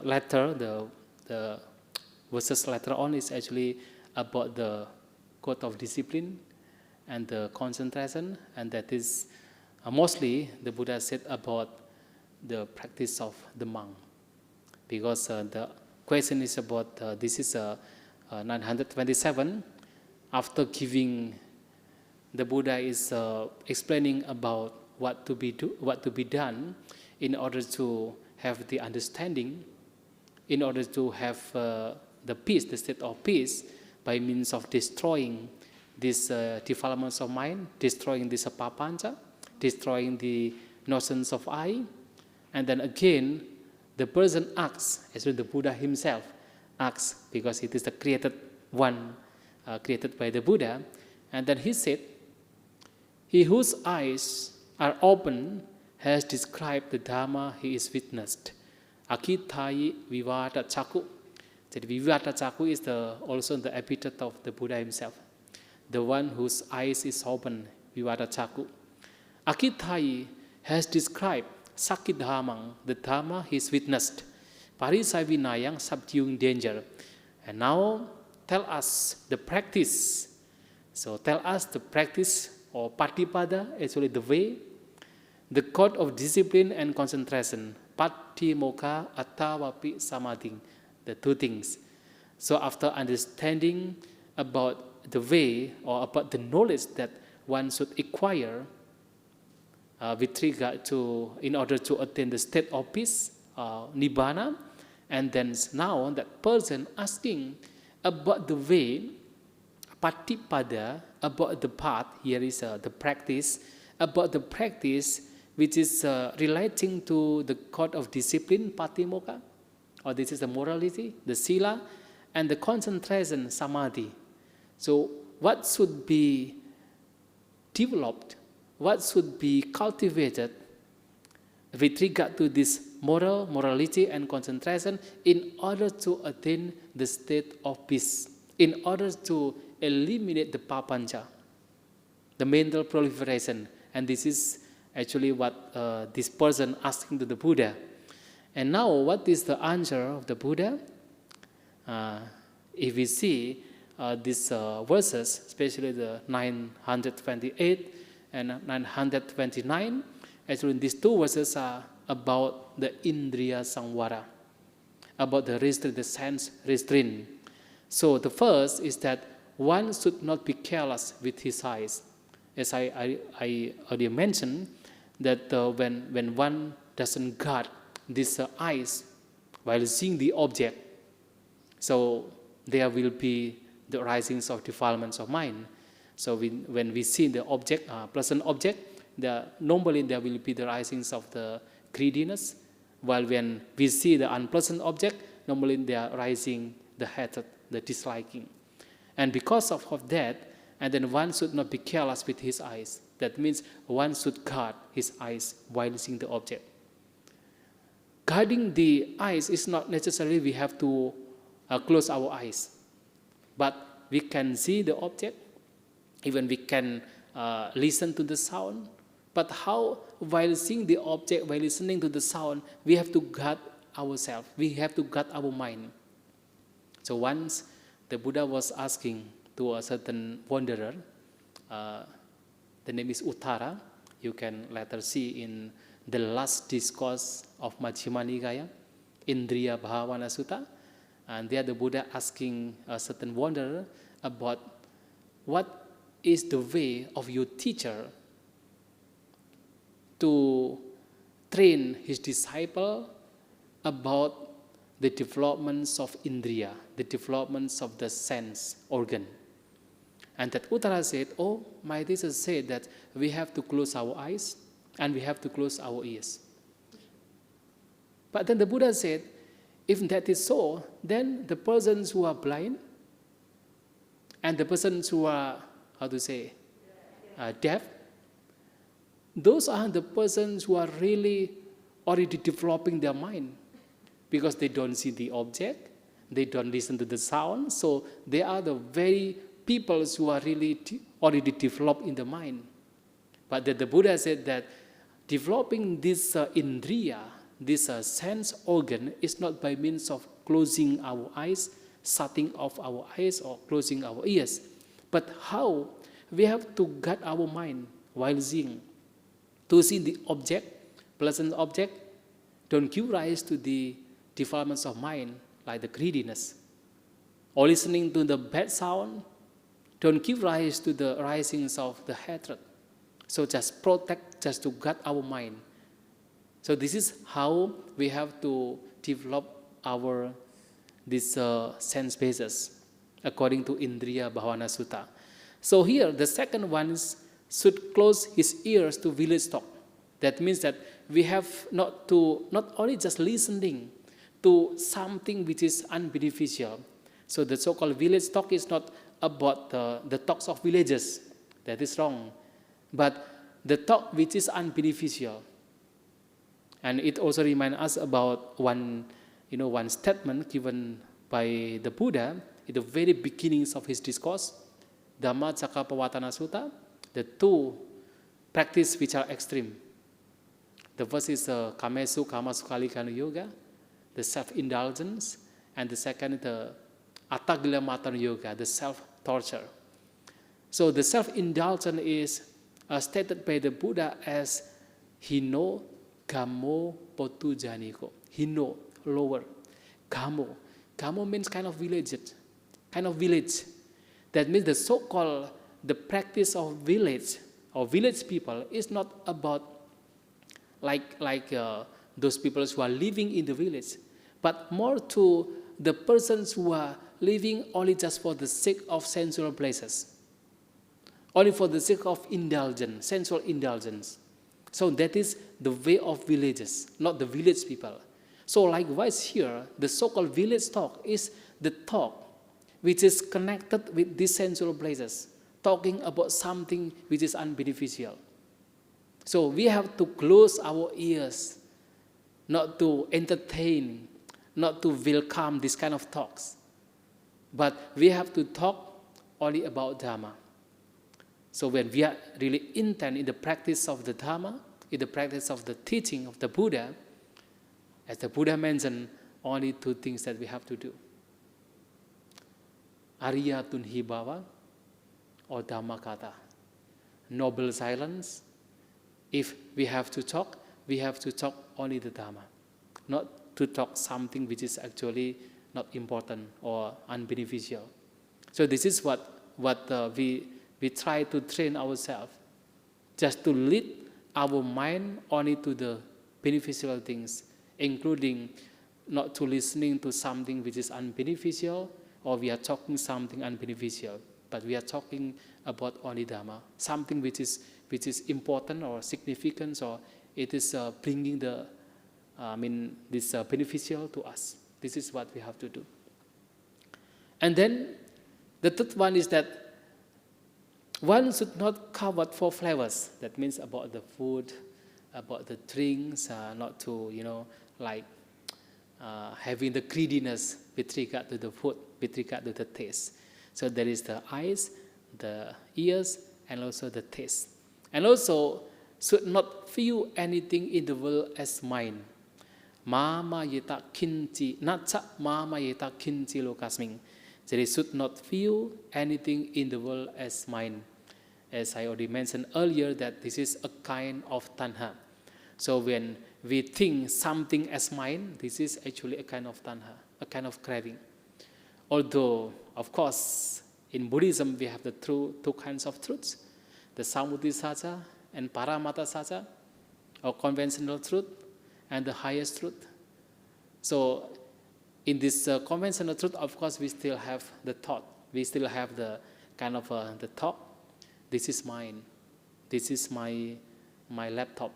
letter, the verses later on is actually about the code of discipline and the concentration, and that is mostly the Buddha said about the practice of the monk, because the question is about this is 927. After giving, the Buddha is explaining about what to be done in order to have the understanding in order to have the peace, the state of peace, by means of destroying these developments of mind, destroying this papancha, destroying the notions of I. And then again, the person acts, as the Buddha himself acts, because it is the created one, created by the Buddha. And then he said, he whose eyes are open has described the Dharma he is witnessed. Akithai vivata chaku. So the vivata chaku is also the epithet of the Buddha himself. The one whose eyes is open, vivata chaku. Akithai has described Sakidhamang, the Dharma he is witnessed. Parisavinayang, subduing danger. And now tell us the practice. So tell us the practice, or patipada, actually the way, the code of discipline and concentration. Patimokkha attavapi samadhi, the two things. So after understanding about the way, or about the knowledge that one should acquire with regard to, in order to attain the state of peace, nibbana, and then now that person asking about the way, patipada, about the path, here is the practice, about the practice which is relating to the code of discipline, patimokkha, or this is the morality, the sila, and the concentration, samadhi. So what should be developed, what should be cultivated with regard to this morality and concentration in order to attain the state of peace, in order to eliminate the papancha, the mental proliferation. And this is actually what this person asking to the Buddha. And now what is the answer of the Buddha? If we see these verses, especially the 928 and 929, actually these two verses are about the indriya samvara, about the restraint, the sense restraint. So the first is that one should not be careless with his eyes. As I already mentioned, that when one doesn't guard these eyes while seeing the object, so there will be the risings of defilements of mind. So when we see the object, pleasant object, normally there will be the risings of the greediness, while when we see the unpleasant object, normally they are rising the hatred, the disliking. And because of that, and then one should not be careless with his eyes. That means one should guard his eyes while seeing the object. Guarding the eyes is not necessarily we have to close our eyes, but we can see the object, even we can listen to the sound. But how, while seeing the object, while listening to the sound, we have to guard ourselves, we have to guard our mind. So once the Buddha was asking to a certain wanderer, the name is Uttara, you can later see in the last discourse of Majjhima Nikaya, Indriya Bhavana Sutta, and there the Buddha asking a certain wanderer about what is the way of your teacher to train his disciple about the developments of indriya, the developments of the sense organ. And that Uttara said, oh, my teacher said that we have to close our eyes and we have to close our ears. But then the Buddha said, if that is so, then the persons who are blind and the persons who are, deaf, those are the persons who are really already developing their mind, because they don't see the object, they don't listen to the sound, so they are the very people who are really already developed in the mind. But that the Buddha said that developing this indriya, this sense organ, is not by means of closing our eyes, shutting off our eyes, or closing our ears, but how we have to guard our mind while seeing. To see the object, pleasant object, don't give rise to the defilements of mind like the greediness. Or listening to the bad sound, don't give rise to the risings of the hatred. So just protect, just to guard our mind. So this is how we have to develop our this sense bases, according to Indriya Bhavana Sutta. So here, the second one is should close his ears to village talk. That means that we have not only just listening to something which is unbeneficial. So the so-called village talk is not about the talks of villages. That is wrong. But the talk which is unbeneficial. And it also reminds us about one statement given by the Buddha in the very beginnings of his discourse, Dhamma Cakkappavattana Sutta, the two practices which are extreme. The first is Kamesu Kamasukalikana Yoga, the self-indulgence, and the second, the Attagila Yoga, the self-torture. So the self-indulgence is stated by the Buddha as Hino Gamo Potujaniko. Hino, lower. Gamo. Gamo means kind of village. That means the so-called, the practice of village or village people is not about like those people who are living in the village, but more to the persons who are living only just for the sake of sensual pleasures, only for the sake of indulgence, sensual indulgence. So that is the way of villages, not the village people. So likewise here, the so-called village talk is the talk which is connected with these sensual pleasures, talking about something which is unbeneficial. So we have to close our ears, not to entertain, not to welcome this kind of talks. But we have to talk only about Dhamma. So when we are really intent in the practice of the Dhamma, in the practice of the teaching of the Buddha, as the Buddha mentioned, only two things that we have to do. Arya Tunhi Bhava or Dhammakata. Noble silence. If we have to talk only the Dhamma, not to talk something which is actually not important or unbeneficial. So this is what we try to train ourselves, just to lead our mind only to the beneficial things, including not to listening to something which is unbeneficial, or we are talking something unbeneficial, but we are talking about only Dhamma, something which is important or significant, or it is bringing this beneficial to us. This is what we have to do. And then the third one is that one should not covet for flavors. That means about the food, about the drinks, not to having the greediness with regard to the food, with regard to the taste. So there is the eyes, the ears, and also the taste. And also should not view anything in the world as mine. Mama yeta kinchi, natsa mama yeta kinchi lokasming. They should not view anything in the world as mine. As I already mentioned earlier, that this is a kind of tanha. So when we think something as mine, this is actually a kind of tanha, a kind of craving. Although, of course, in Buddhism we have the two kinds of truths, the Samudhissaca and Paramattasaca, or conventional truth, and the highest truth. So in this conventional truth, of course, we still have the thought. We still have the kind of the thought. This is mine. This is my laptop.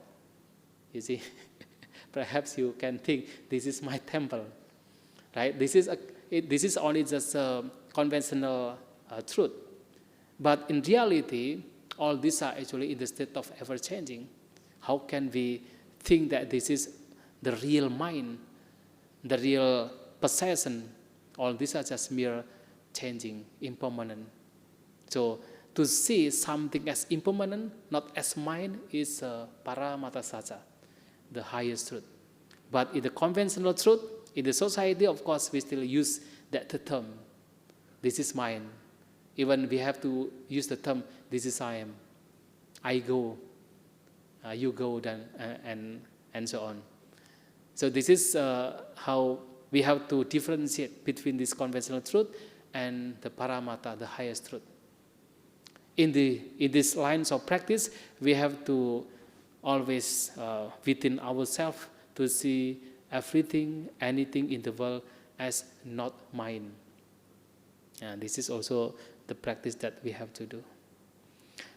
You see, perhaps you can think this is my temple, right? This is only just a conventional truth. But in reality, all these are actually in the state of ever-changing. How can we think that this is the real mind, the real possession? All these are just mere changing, impermanent. So to see something as impermanent, not as mine, is Paramattasaca, the highest truth. But in the conventional truth, in the society, of course, we still use that term. This is mine. Even we have to use the term, this is I am. I go, you go, then, and so on. So this is how we have to differentiate between this conventional truth and the Paramatta, the highest truth. In these lines of practice, we have to always within ourselves to see everything, anything in the world as not mine. And this is also the practice that we have to do.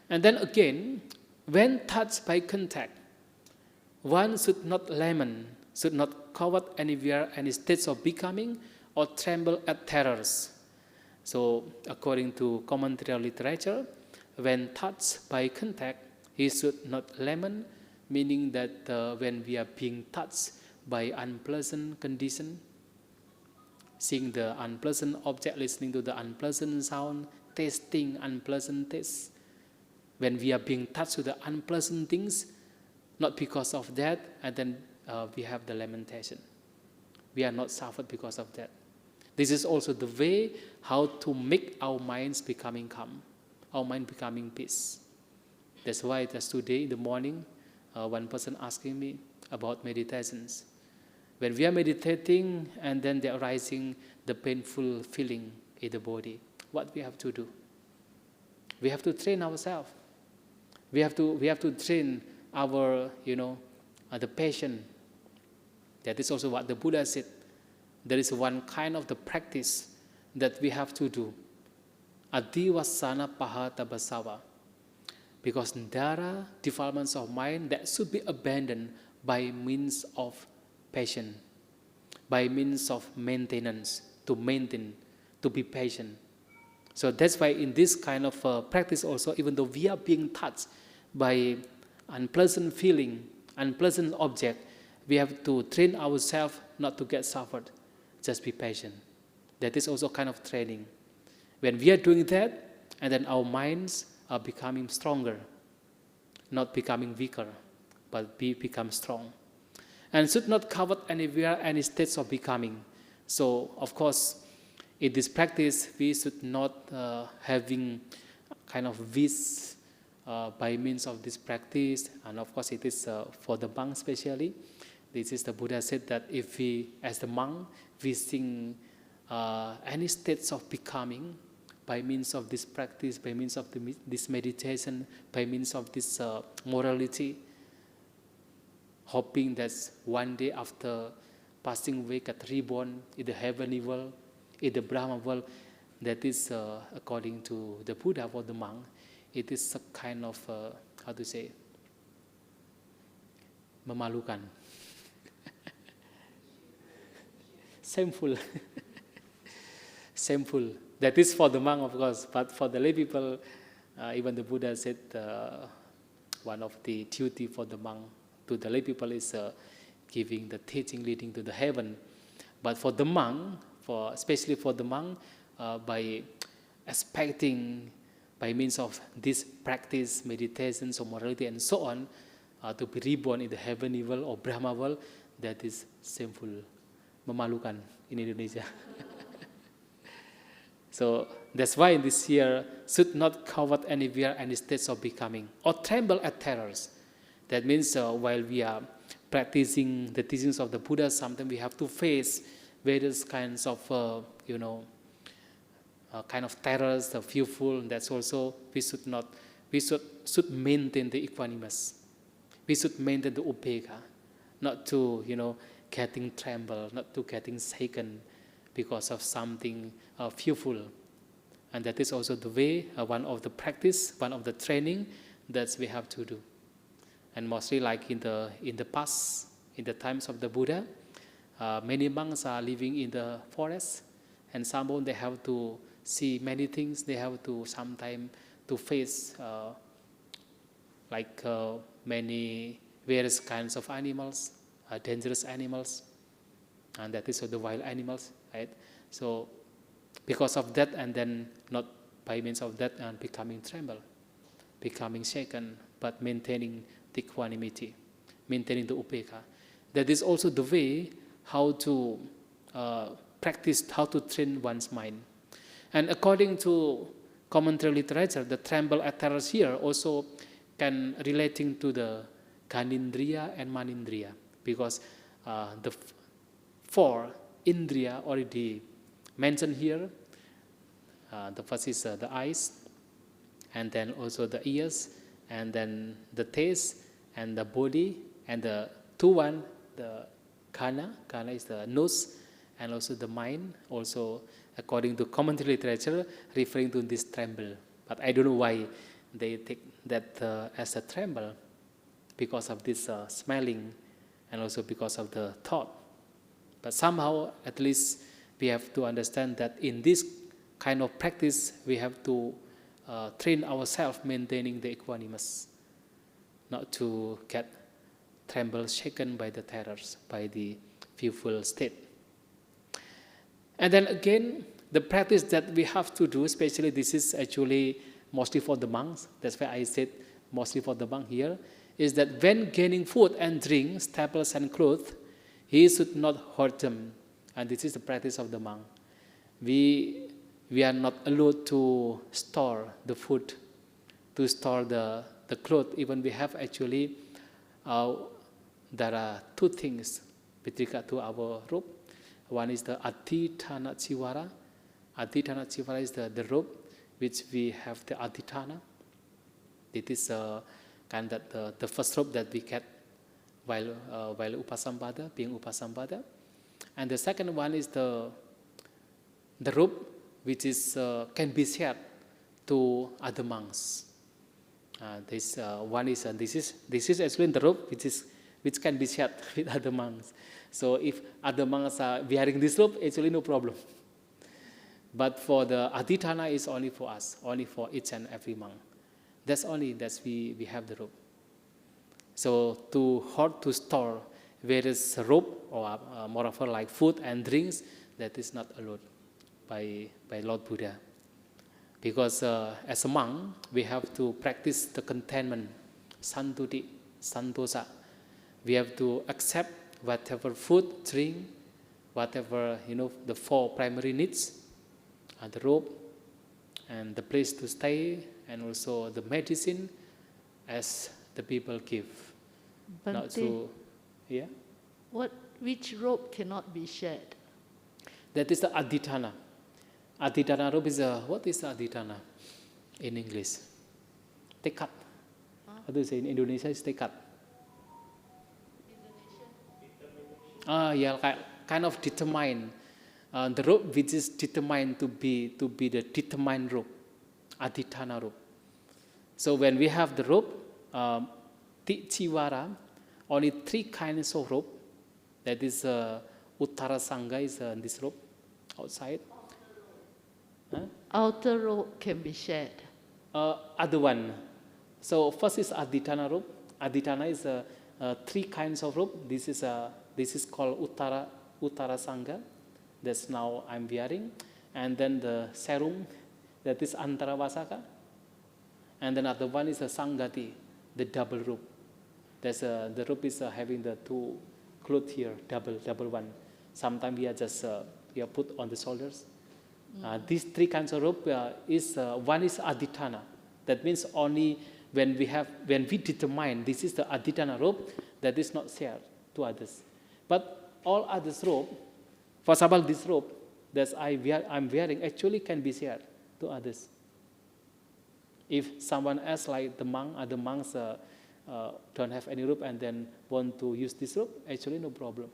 And then again, when touched by contact, one should not lament, should not covet anywhere any states of becoming or tremble at terrors. So according to commentary literature, when touched by contact, he should not lament, meaning that when we are being touched by unpleasant condition, seeing the unpleasant object, listening to the unpleasant sound, tasting unpleasant taste, when we are being touched with the unpleasant things, not because of that, and then we have the lamentation. We are not suffered because of that. This is also the way how to make our minds becoming calm, our mind becoming peace. That's why just today in the morning, one person asking me about meditations. When we are meditating and then there arising the painful feeling in the body, what we have to do? We have to train ourselves. We have to train our, the patient. That is also what the Buddha said. There is one kind of the practice that we have to do. Adivasana pahata basava. Because there are defilements of mind that should be abandoned by means of patience, by means of maintenance, to maintain, to be patient. So that's why in this kind of practice also, even though we are being touched by unpleasant feeling, unpleasant object, we have to train ourselves not to get suffered. Just be patient. That is also kind of training. When we are doing that, and then our minds are becoming stronger, not becoming weaker, but become strong. And should not covet anywhere any states of becoming. So, of course, in this practice, we should not having kind of wish by means of this practice. And of course, it is for the monk especially. This is the Buddha said that if we, as the monk, wishing any states of becoming by means of this practice, by means of this meditation, by means of this morality, hoping that one day after passing away get reborn in the heavenly world, in the Brahma world, that is according to the Buddha or the monk, it is a kind of, memalukan. Shameful. Shameful. That is for the monk, of course, but for the lay people, even the Buddha said one of the duty for the monk to the lay people is giving the teaching leading to the heaven. But for the monk, especially for the monk, by expecting by means of this practice, meditations or morality and so on, to be reborn in the heavenly world or Brahma world, that is shameful, memalukan in Indonesia. So that's why in this year should not covet anywhere any states of becoming or tremble at terrors. That means while we are practicing the teachings of the Buddha, sometimes we have to face various kinds of, kind of terrors, the fearful. That's also we should maintain the equanimous. We should maintain the upekkha, not to getting trembled, not to getting shaken because of something fearful. And that is also the way, one of the practice, one of the training that we have to do. And mostly like in the past, in the times of the Buddha, many monks are living in the forest, and some they have to see many things. They have to sometimes to face many various kinds of animals, dangerous animals, and that is the wild animals, right? So because of that, and then not by means of that, and becoming tremble, becoming shaken, but maintaining the equanimity, maintaining the upekkha. That is also the way how to practice, how to train one's mind. And according to commentary literature, the tremble at terrors here also can relating to the Ghanindriya and Manindriya, because the four indriya already mentioned here. The first is the eyes, and then also the ears, and then the taste, and the body, and the the Kana is the nose, and also the mind, also according to commentary literature, referring to this tremble. But I don't know why they take that as a tremble, because of this smelling and also because of the thought. But somehow, at least, we have to understand that in this kind of practice, we have to train ourselves maintaining the equanimous, not to get tremble, shaken by the terrors, by the fearful state. And then again, the practice that we have to do, especially this is actually mostly for the monks, that's why I said mostly for the monk here, is that when gaining food and drink, staples and clothes, he should not hoard them. And this is the practice of the monk. We are not allowed to store the food, to store the clothes. Even we have actually, there are two things with regard to our robe. One is the adhitthana chivara. Adhitthana chivara is the robe which we have the adhitthana. It is kind of the first robe that we get while upasampada, being upasampada. And the second one is the robe which is can be shared to other monks. This one is this is actually the robe which can be shared with other monks. So if other monks are wearing this robe, actually no problem. But for the adhitthana is only for us, only for each and every monk. That's we have the robe. So to hoard, to store various robe or moreover like food and drinks, that is not allowed by Lord Buddha. Because as a monk, we have to practice the contentment, santuti, santosa. We have to accept whatever food, drink, whatever, the four primary needs, the robe, and the place to stay, and also the medicine as the people give. Bhante, Not to, yeah? Which robe cannot be shared? That is the adhitthana. Adhitthana robe is what is adhitthana in English? Tekad. How do you say in Indonesia? It's tekad. Yeah, kind of determined. The robe which is determined to be the determined robe, adhitthana robe. So when we have the robe, chivara, only three kinds of robe. That is uttara sangha is this robe outside. Outer robe can be shared. Other one. So first is adhitthana robe. Adhitthana is three kinds of robe. This is called uttara sangha. That's now I'm wearing. And then the serum, that is antara vasaka. And then other one is a sangati, the double robe. That's the robe is having the two clothes here, double one. Sometimes we are just we are put on the shoulders. These three kinds of robe is one is adhitthana. That means only when we determine this is the adhitthana robe, that is not shared to others. But all others robe, for example, this robe that I'm wearing actually can be shared to others. If someone else, like the monk, other monks don't have any robe and then want to use this robe, actually no problem.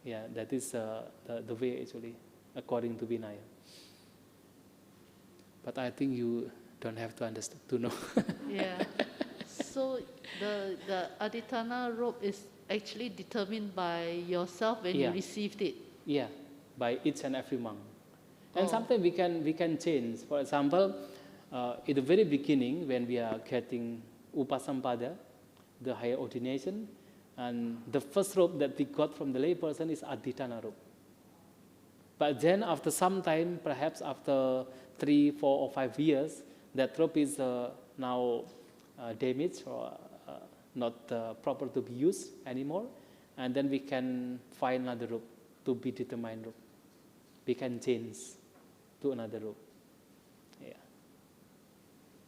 Yeah, that is the way actually, according to Vinaya. But I think you don't have to understand to know. Yeah. So the adhitthana robe is actually determined by yourself when you received it. Yeah, by each and every monk. And sometimes we can change. For example, in the very beginning, when we are getting upasampada, the higher ordination, and the first robe that we got from the layperson is adhitthana robe. But then after some time, perhaps after 3, 4, or 5 years, that robe is now damaged or not proper to be used anymore, and then we can find another robe to be determined robe. We can change to another robe. Yeah.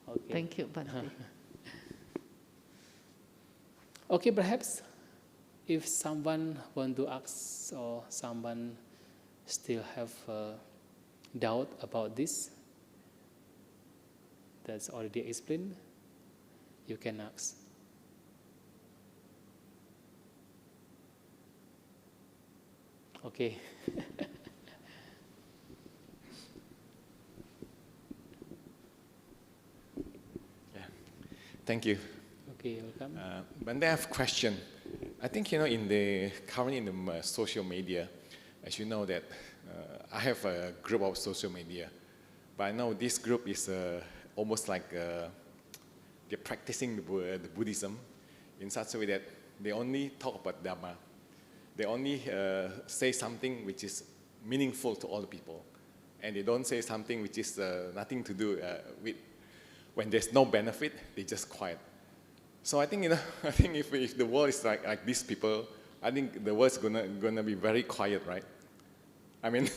Okay. Thank you, Bhante. Okay, perhaps if someone want to ask or someone still have doubt about this, that's already explained, you can ask. Okay. Thank you. Okay, welcome. Bhante, I have a question. I think, currently in the social media, as you know that I have a group of social media, but I know this group is almost like they're practicing the Buddhism in such a way that they only talk about Dhamma. They only say something which is meaningful to all the people. And they don't say something which is nothing to do with, when there's no benefit, they just quiet. So I think, I think if the world is like these people, I think the world's gonna be very quiet, right? I mean,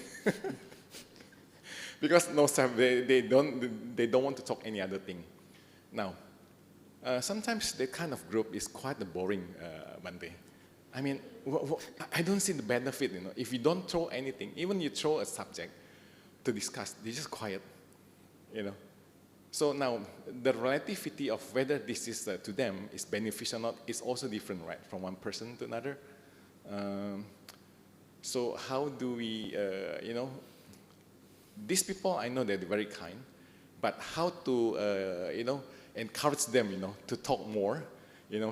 because they don't want to talk any other thing. Now, sometimes that kind of group is quite boring, Bhante. I mean, I don't see the benefit, If you don't throw anything, even you throw a subject to discuss, they just quiet, So now, the relativity of whether this is to them is beneficial or not is also different, right, from one person to another. So how do we, these people, I know they're very kind, but how to, encourage them, to talk more,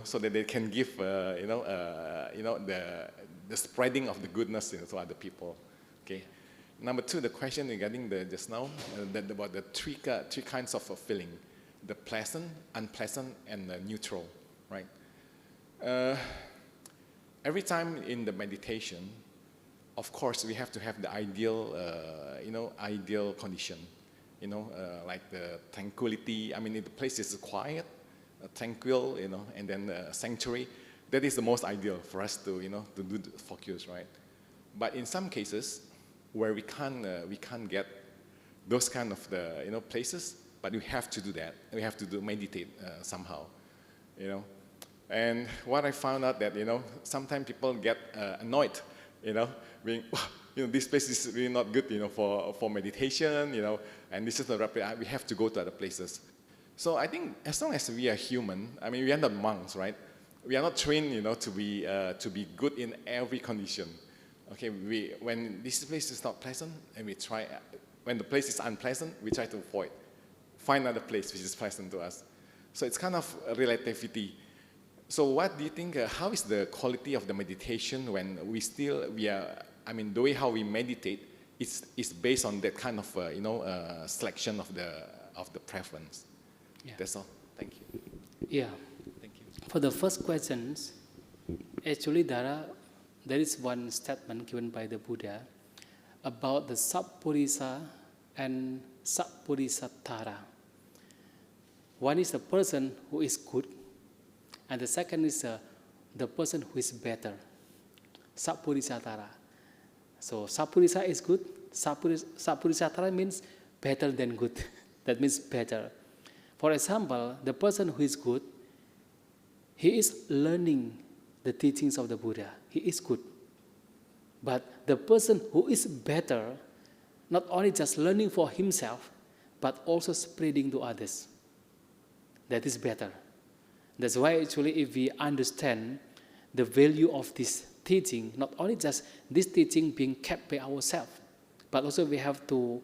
so that they can give, the spreading of the goodness to other people, okay? Number two, the question regarding just now, about the three kinds of feeling, the pleasant, unpleasant, and neutral, right? Every time in the meditation, of course, we have to have the ideal, ideal condition, like the tranquility. I mean, if the place is quiet, tranquil, and then sanctuary, that is the most ideal for us to, to do the focus, right? But in some cases, where we can't get those kind of the places, but we have to do that. We have to meditate somehow, And what I found out that sometimes people get annoyed, being this place is really not good, for meditation, and this is the we have to go to other places. So I think as long as we are human, I mean we are not monks, right? We are not trained, to be good in every condition. Okay, when this place is not pleasant, and we try, when the place is unpleasant, we try to avoid, find another place which is pleasant to us. So it's kind of a relativity. So what do you think, how is the quality of the meditation when we are, I mean, the way how we meditate is based on that kind of, selection of the preference? Yeah. That's all. Thank you. Yeah. Thank you. For the first questions, actually there is one statement given by the Buddha about the Sappurisa and Sappurisatthara. One is the person who is good, and the second is the person who is better. Sappurisatthara. So Sappurisa is good, Sappurisatthara means better than good. That means better. For example, the person who is good, he is learning the teachings of the Buddha. He is good. But the person who is better, not only just learning for himself, but also spreading to others. That is better. That's why actually if we understand the value of this teaching, not only just this teaching being kept by ourselves, but also we have to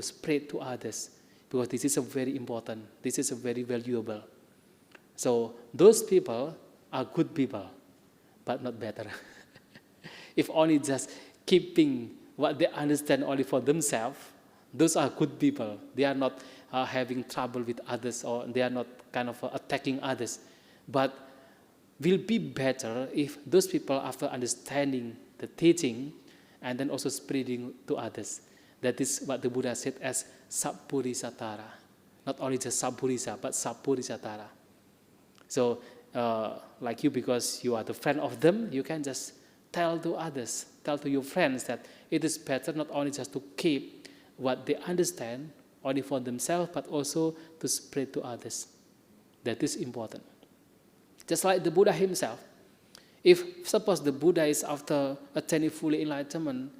spread to others, because this is a very important, this is a very valuable. So those people are good people, but not better. If only just keeping what they understand only for themselves, those are good people. They are not having trouble with others, or they are not kind of attacking others. But will be better if those people, after understanding the teaching and then also spreading to others. That is what the Buddha said as Sappurisatthara. Not only just Sappurisa, but Sappurisatthara. So, like you, because you are the friend of them, you can just tell to others, tell to your friends that it is better not only just to keep what they understand only for themselves, but also to spread to others. That is important. Just like the Buddha himself. If suppose the Buddha is after attaining full enlightenment,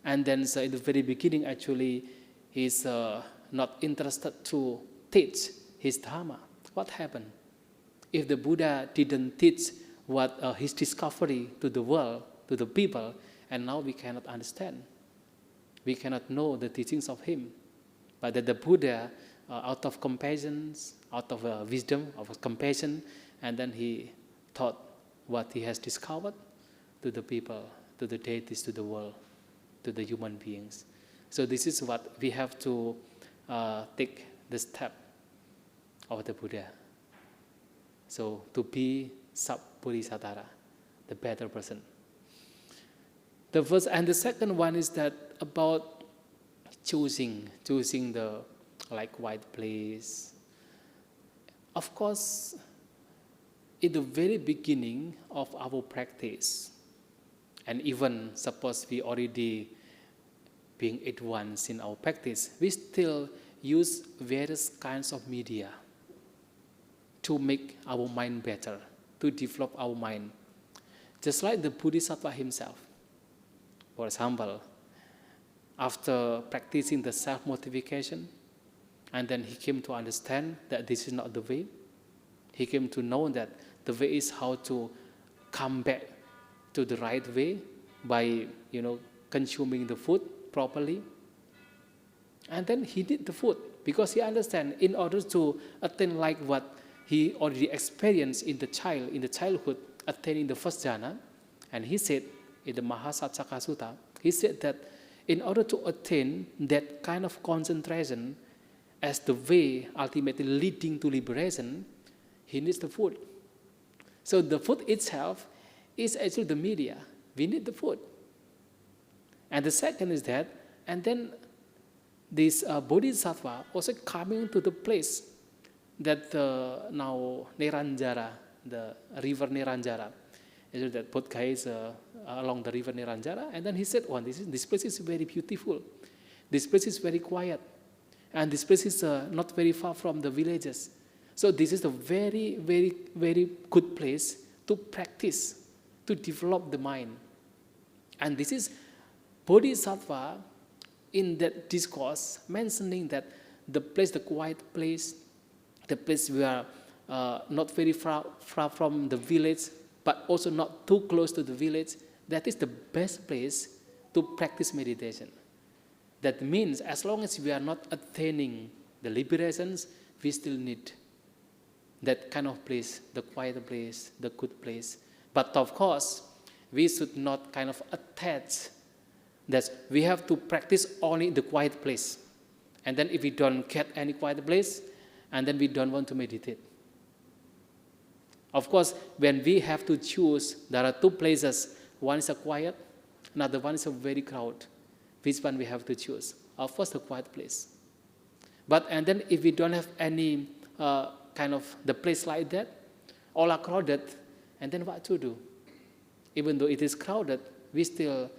and then in the very beginning actually he's not interested to teach his Dharma, what happened? If the Buddha didn't teach what his discovery to the world, to the people, and now we cannot understand. We cannot know the teachings of him. But that the Buddha, out of compassion, out of wisdom, of compassion, and then he taught what he has discovered to the people, to the deities, to the world, to the human beings. So this is what we have to take the step of the Buddha. So to be sub-bodhisattva, the better person. The first and the second one is that about choosing the quiet place. Of course, in the very beginning of our practice, and even suppose we already being advanced in our practice, we still use various kinds of media to make our mind better, to develop our mind. Just like the Bodhisattva himself. For example, after practicing the self-mortification, and then he came to understand that this is not the way. He came to know that the way is how to come back to the right way by, consuming the food properly. And then he did the food because he understands in order to attain like what he already experienced in the childhood, attaining the first jhana. And he said in the Tuvutaka Sutta, he said that in order to attain that kind of concentration as the way ultimately leading to liberation, he needs the food. So the food itself is actually the media. We need the food. And the second is that, and then this Bodhisattva also coming to the place that now Neranjara, the river Neranjara, that both guys along the river Neranjara, and then he said, this place is very beautiful. This place is very quiet. And this place is not very far from the villages. So this is a very, very, very good place to practice, to develop the mind. And this is Bodhisattva in that discourse mentioning that the place, the quiet place, the place where not very far from the village, but also not too close to the village, that is the best place to practice meditation. That means as long as we are not attaining the liberations, we still need that kind of place, the quiet place, the good place. But of course, we should not kind of attach that we have to practice only the quiet place. And then if we don't get any quiet place, and then we don't want to meditate. Of course, when we have to choose, there are two places. One is a quiet, another one is a very crowded. Which one we have to choose? Of course, the quiet place. And then if we don't have any kind of the place like that, all are crowded, and then what to do? Even though it is crowded, we still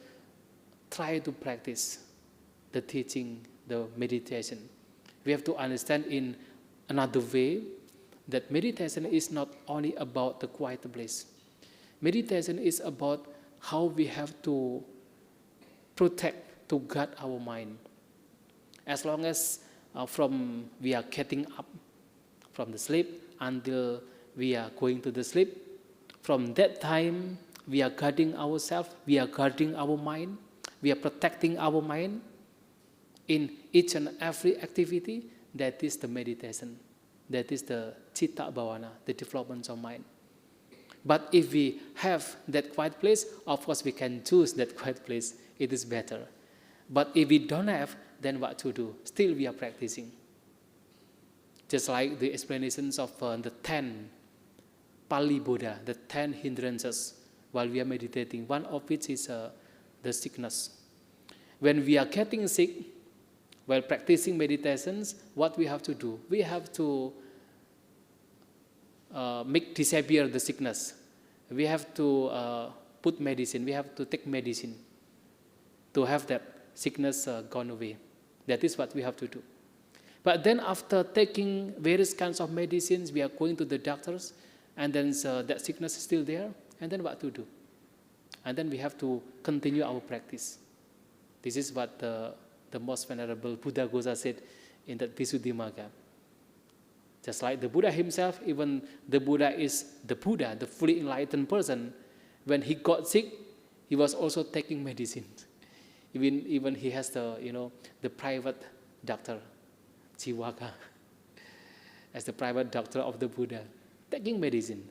try to practice the teaching, the meditation. We have to understand in another way that meditation is not only about the quiet place. Meditation is about how we have to protect, to guard our mind. As long as from we are getting up from the sleep until we are going to the sleep, from that time we are guarding ourselves, we are guarding our mind, we are protecting our mind in each and every activity. That is the meditation. That is the citta bhavana, the development of mind. But if we have that quiet place, of course we can choose that quiet place. It is better. But if we don't have, then what to do? Still we are practicing. Just like the explanations of the 10 Pali Buddha, the 10 hindrances while we are meditating, one of which is the sickness. When we are getting sick, while practicing meditations, what we have to do? We have to make disappear the sickness. We have to put medicine. We have to take medicine to have that sickness gone away. That is what we have to do. But then after taking various kinds of medicines, we are going to the doctors, and then that sickness is still there, and then what to do? And then we have to continue our practice. This is what the most venerable Buddha Gosa said in that Visuddhimagga. Just like the Buddha himself, even the Buddha is the Buddha, the fully enlightened person. When he got sick, he was also taking medicine. Even he has the private doctor, Jiwaka, as the private doctor of the Buddha, taking medicine.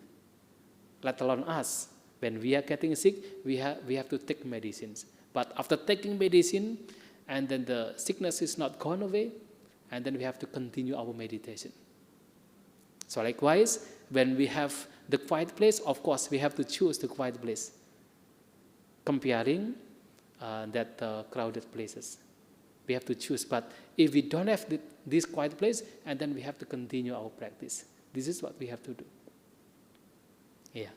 Let alone us, when we are getting sick, we have to take medicines. But after taking medicine, and then the sickness is not gone away, and then we have to continue our meditation. So likewise, when we have the quiet place, of course, we have to choose the quiet place, comparing that crowded places. We have to choose. But if we don't have this quiet place, and then we have to continue our practice. This is what we have to do. Yeah.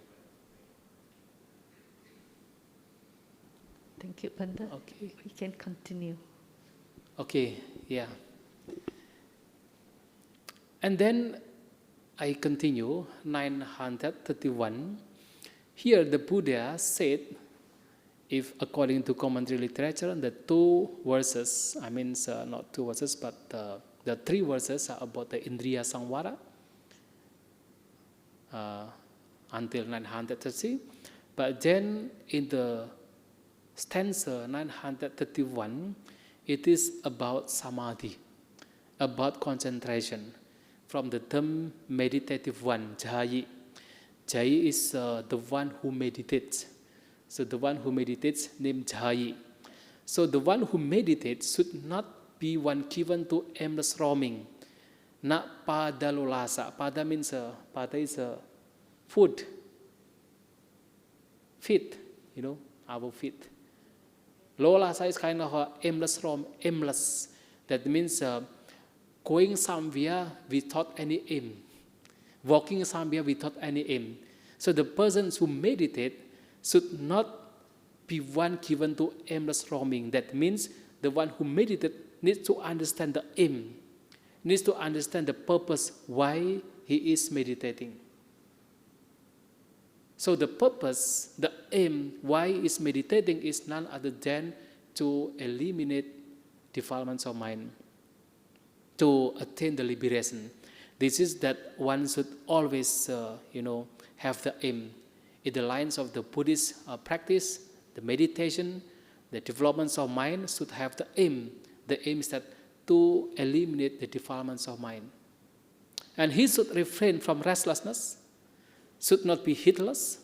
Thank you, Bhante. Okay. We can continue. Okay, yeah. And then I continue, 931. Here the Buddha said, if according to commentary literature, the two verses, not two verses, but the three verses are about the Indriya Samvara until 930. But then in the stanza 931, it is about samadhi, about concentration, from the term meditative one, jayi. Jayi is the one who meditates. So the one who meditates named jayi. So the one who meditates should not be one given to aimless roaming. Na pada lolasa. Pada means pada is food. Feet, our feet. Lolasa is kind of aimless roam, aimless. That means going somewhere without any aim. Walking somewhere without any aim. So the persons who meditate should not be one given to aimless roaming. That means the one who meditates needs to understand the aim, needs to understand the purpose why he is meditating. So the purpose, the aim, why he is meditating is none other than to eliminate defilements of mind, to attain the liberation. This is that one should always, have the aim. In the lines of the Buddhist practice, the meditation, the developments of mind should have the aim. The aim is that to eliminate the defilements of mind. And he should refrain from restlessness, should not be heedless,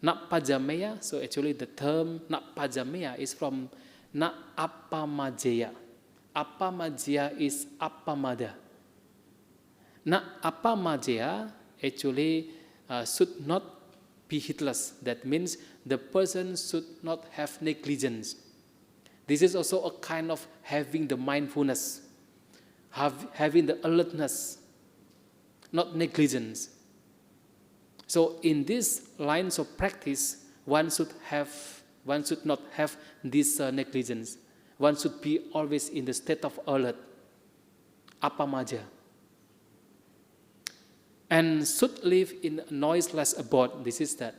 not pajameya. So actually the term not pajameya is from not appamajaya. Appamajaya is appamada. Not appamajaya actually should not be heedless. That means the person should not have negligence. This is also a kind of having the mindfulness, having the alertness, not negligence. So in these lines of practice, one should not have this negligence. One should be always in the state of alert, appamaja. And should live in a noiseless abode. This is that,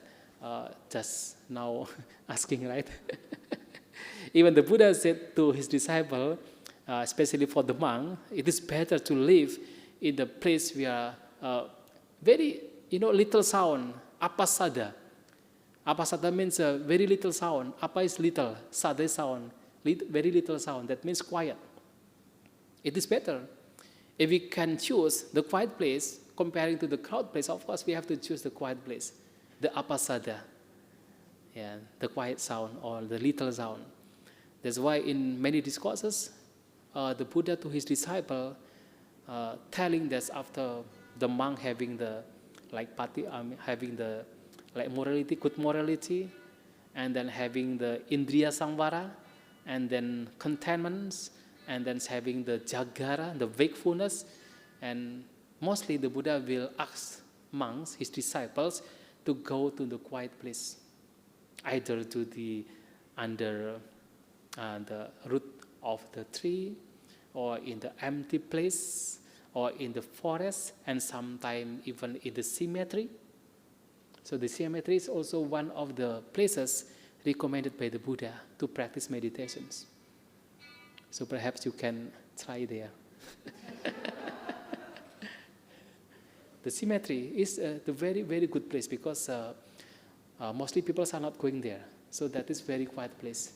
just now asking, right? Even the Buddha said to his disciple, especially for the monk, it is better to live in the place where very, little sound, apasada. Apasada means very little sound. Apa is little, sada is sound, very little sound. That means quiet. It is better. If we can choose the quiet place, comparing to the crowd place, of course, we have to choose the quiet place, the apasada, the quiet sound or the little sound. That's why in many discourses, the Buddha to his disciple, telling that after the monk having the morality, good morality, and then having the Indriya Samvara, and then contentment, and then having the Jagara, the wakefulness, and mostly the Buddha will ask monks, his disciples, to go to the quiet place, either to the under the root of the tree, or in the empty place, or in the forest, and sometimes even in the cemetery. So the cemetery is also one of the places recommended by the Buddha to practice meditations. So perhaps you can try there. The cemetery is the very, very good place because mostly people are not going there. So that is very quiet place.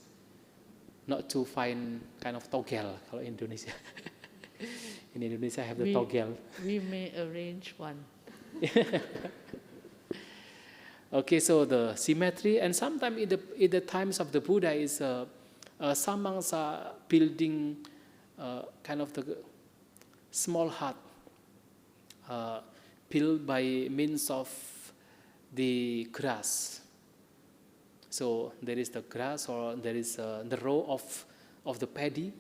Not to find kind of togel kalau Indonesia. In Indonesia have the togel. We may arrange one. Okay, so the symmetry, and sometimes in the times of the Buddha is some monks are building kind of the small hut built by means of the grass. So there is the grass, or there is the row of the paddy,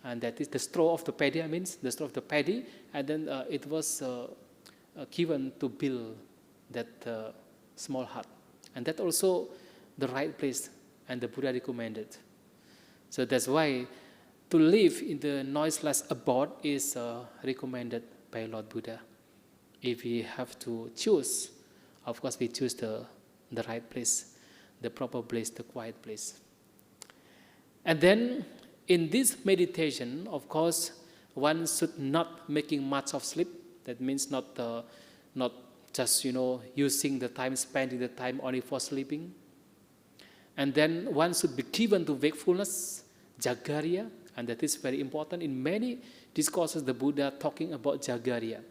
and that is the straw of the paddy. I mean the straw of the paddy, and then it was given to build that small hut, and that also the right place, and the Buddha recommended. So that's why to live in the noiseless abode is recommended by Lord Buddha. If we have to choose, of course we choose the right place, the proper place, the quiet place. And then in this meditation, of course, one should not making much of sleep. That means not just using the time, spending the time only for sleeping. And then one should be given to wakefulness, jagarya, and that is very important. In many discourses, the Buddha talking about jagarya.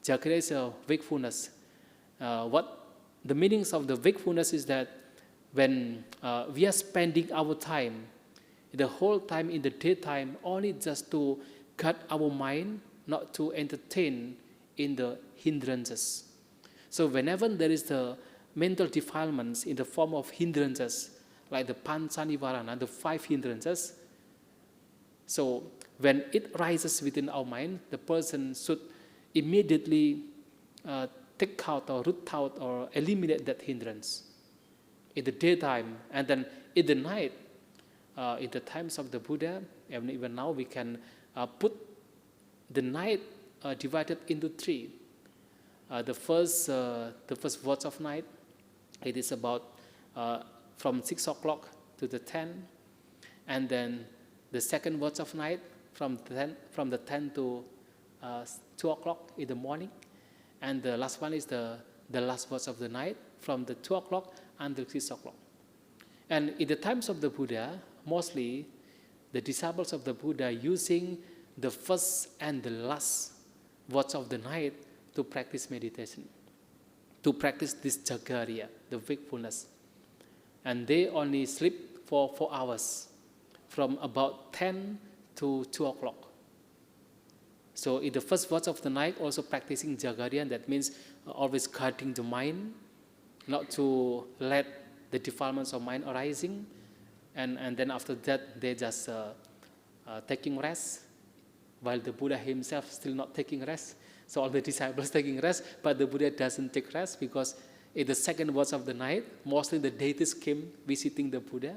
Jagarya is a wakefulness. What the meanings of the wakefulness is that when we are spending our time, the whole time in the daytime, only just to cut our mind, not to entertain in the hindrances. So whenever there is the mental defilements in the form of hindrances, like the pancha nivarana, the 5 hindrances, so when it rises within our mind, the person should immediately take out or root out or eliminate that hindrance in the daytime. And then in the night, in the times of the Buddha, and even now we can put the night divided into 3. The first watch of night, it is about from 6 o'clock to the 10, and then the second watch of night from the 10 to 2 o'clock in the morning, and the last one is the last watch of the night from the 2 o'clock until 6 o'clock. And in the times of the Buddha, mostly the disciples of the Buddha using the first and the last watch of the night to practice meditation, to practice this jagarya, the wakefulness. And they only sleep for 4 hours, from about 10 to 2 o'clock. So in the first watch of the night, also practicing jagarya, and that means always guarding the mind, not to let the defilements of mind arising. And then after that, they just taking rest, while the Buddha himself still not taking rest. So all the disciples taking rest, but the Buddha doesn't take rest, because in the second watch of the night, mostly the deities came visiting the Buddha,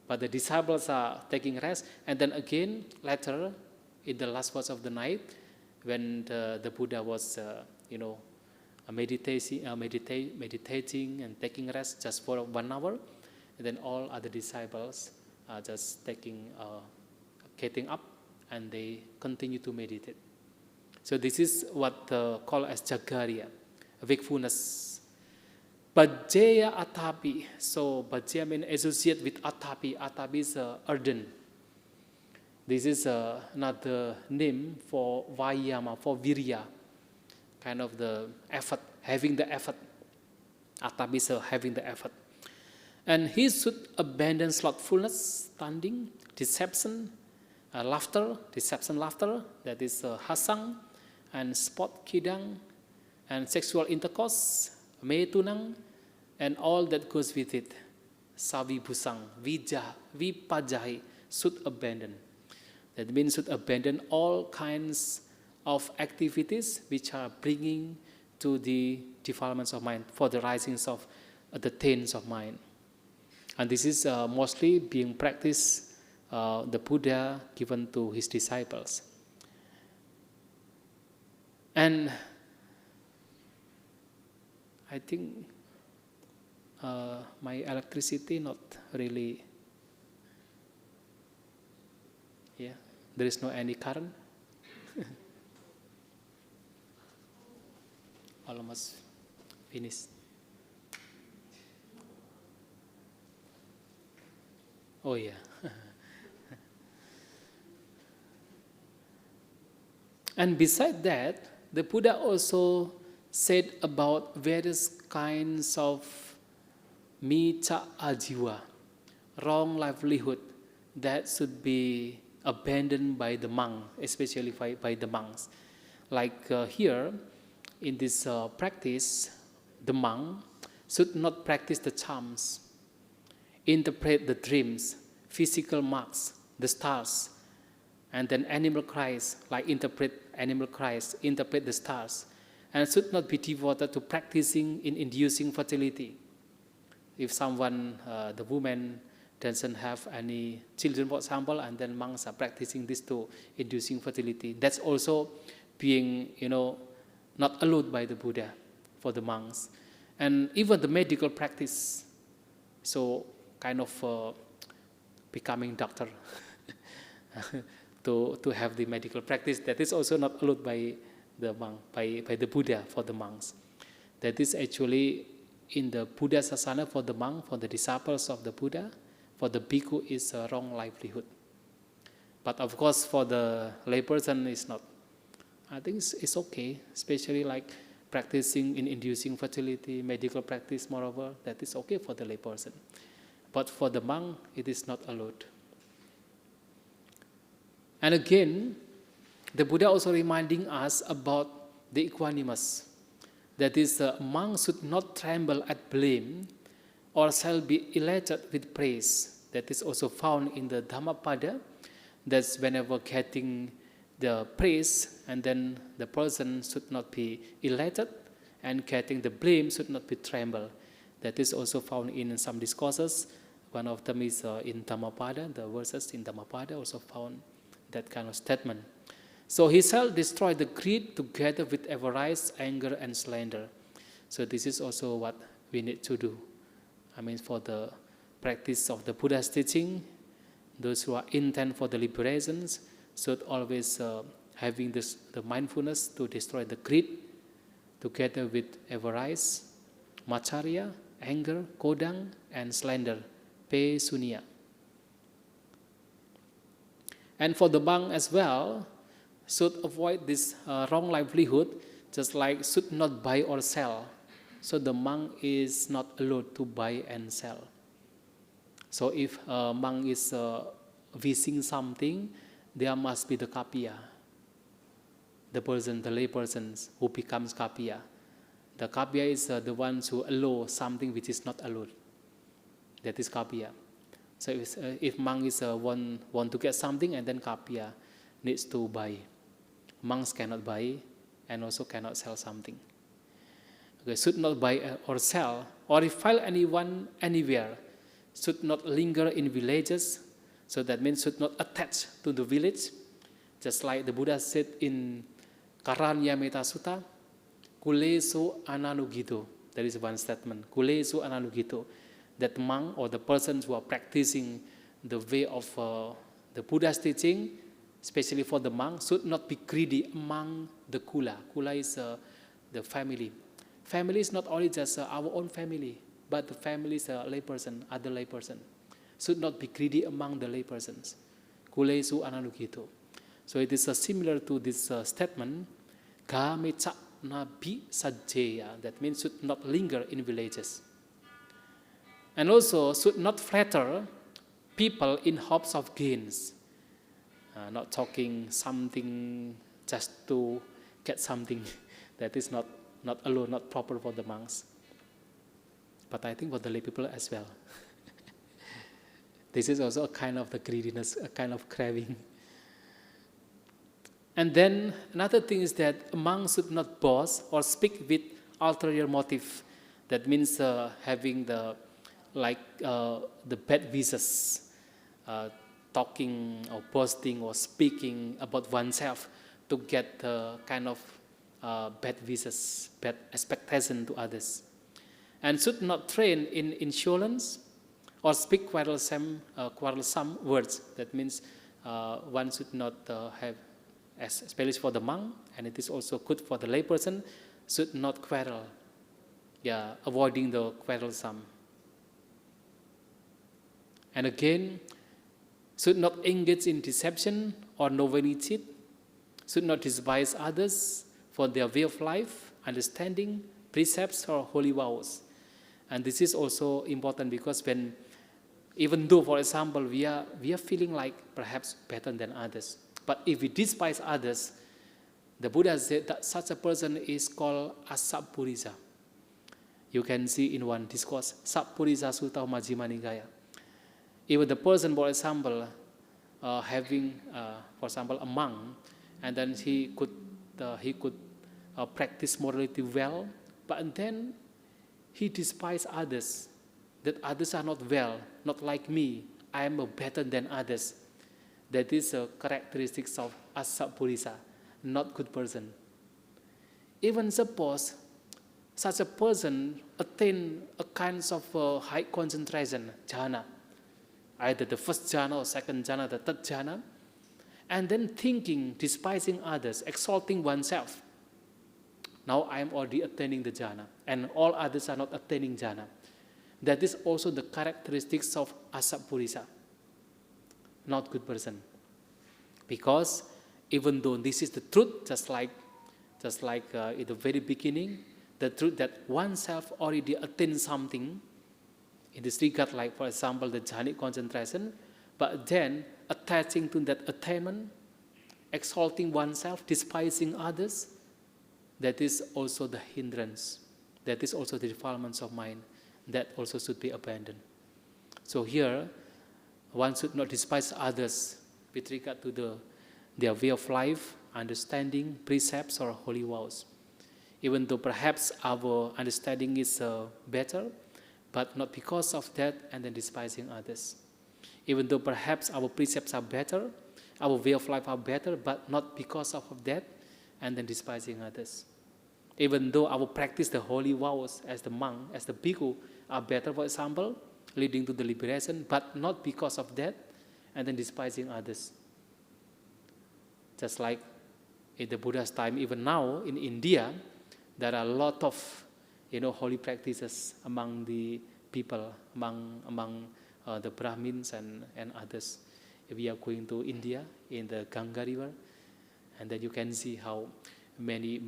but the disciples are taking rest. And then again, later, in the last watch of the night, when the Buddha was, meditating and taking rest just for 1 hour, and then all other disciples are just getting up, and they continue to meditate. So this is what called as jagarya, wakefulness. Bajjaya atapi. So bajjaya means associate with atapi. Atapi is ardent. This is another name for vayama, for virya, kind of the effort, having the effort. Atapi is having the effort. And he should abandon slothfulness, standing, deception, laughter, that is hasang, and spot kidang, and sexual intercourse, metunang, and all that goes with it. Savi busang, vipajahi, should abandon. That means should abandon all kinds of activities which are bringing to the defilements of mind, for the risings of the taints of mind. And this is mostly being practiced, the Buddha given to his disciples. And I think my electricity not really, there is no any current. Almost finished. Oh yeah. And beside that, the Buddha also said about various kinds of mita ajiva, wrong livelihood, that should be abandoned by the monk, especially by the monks. Like here, in this practice, the monk should not practice the charms, interpret the dreams, physical marks, the stars, and then animal cries, like interpret animal cries, interpret the stars, and should not be devoted to practicing in inducing fertility. If someone, the woman doesn't have any children, for example, and then monks are practicing this to inducing fertility, that's also being, not allowed by the Buddha for the monks. And even the medical practice, so kind of becoming doctor, to have the medical practice, that is also not allowed by the monk, by the Buddha for the monks. That is actually in the Buddha Sasana for the monk, for the disciples of the Buddha, for the bhikkhu is a wrong livelihood. But of course for the layperson it's not. I think it's okay, especially like practicing in inducing fertility, medical practice moreover, that is okay for the layperson. But for the monk, it is not allowed. And again, the Buddha also reminding us about the equanimous. That is, a monk should not tremble at blame or shall be elated with praise. That is also found in the Dhammapada. That's whenever getting the praise, and then the person should not be elated, and getting the blame should not be tremble. That is also found in some discourses. One of them is in Dhammapada. The verses in Dhammapada also found that kind of statement. So he shall destroy the greed together with avarice, anger, and slander. So this is also what we need to do. I mean, for the practice of the Buddha's teaching, those who are intent for the liberations should always having the mindfulness to destroy the greed together with avarice, macharya, anger, kodang, and slander, pe sunya. And for the monk as well, should avoid this wrong livelihood, just like should not buy or sell. So the monk is not allowed to buy and sell. So if a monk is wishing something, there must be the kapiya, the person, the lay persons who becomes kapiya. The kapiya is the ones who allow something which is not allowed. That is kapiya. So if monk is want to get something, and then kapiya needs to buy. Monks cannot buy and also cannot sell something. Okay, should not buy or sell, or defile anyone anywhere. Should not linger in villages. So that means should not attach to the village. Just like the Buddha said in Karanyameta Sutta, Kulesu ananugito. There is one statement, Kulesu ananugito. That monk or the persons who are practicing the way of the Buddha's teaching, especially for the monk, should not be greedy among the kula. Kula is the family. Family is not only just our own family, but the family is a layperson, other layperson. Should not be greedy among the laypersons. Kulesu ananugito. So it is similar to this statement, Gamecha nabi sajjeya. That means should not linger in villages. And also should not flatter people in hopes of gains. Not talking something just to get something. That is not allowed, not proper for the monks. But I think for the lay people as well. This is also a kind of the greediness, a kind of craving. And then another thing is that a monk should not boast or speak with ulterior motive. That means having the bad wishes, talking or boasting or speaking about oneself to get the kind of bad wishes, bad expectation to others. And should not train in insolence or speak quarrelsome words. That means one should not have, especially for the monk, and it is also good for the layperson, should not quarrel. Avoiding the quarrelsome. And again, should not engage in deception or knowingly cheat, should not despise others for their way of life, understanding, precepts, or holy vows. And this is also important because when, even though, for example, we are feeling like perhaps better than others, but if we despise others, the Buddha said that such a person is called Assappurisa. You can see in one discourse, Sappurisa Sutta of Majjhima Nikaya. Even the person, for example, having, for example, a monk, and then he could practice morality well, but then he despised others, that others are not well, not like me, I am better than others. That is a characteristic of Assappurisa, not good person. Even suppose such a person attain a kind of high concentration, jhana, either the first jhana or second jhana, the third jhana, and then thinking, despising others, exalting oneself. Now I am already attaining the jhana, and all others are not attaining jhana. That is also the characteristics of Assappurisa, not good person. Because even though this is the truth, just like in the very beginning, the truth that oneself already attained something in this regard, like for example the jhanic concentration, but then attaching to that attainment, exalting oneself, despising others, that is also the hindrance. That is also the defilements of mind. That also should be abandoned. So here, one should not despise others with regard to their way of life, understanding, precepts, or holy vows. Even though perhaps our understanding is better, but not because of that, and then despising others. Even though perhaps our precepts are better, our way of life are better, but not because of that, and then despising others. Even though our practice, the holy vows as the monk, as the bhikkhu, are better, for example, leading to the liberation, but not because of that, and then despising others. Just like in the Buddha's time, even now in India, there are a lot of holy practices among the people, among the Brahmins and others. If we are going to India in the Ganga River, and then you can see how many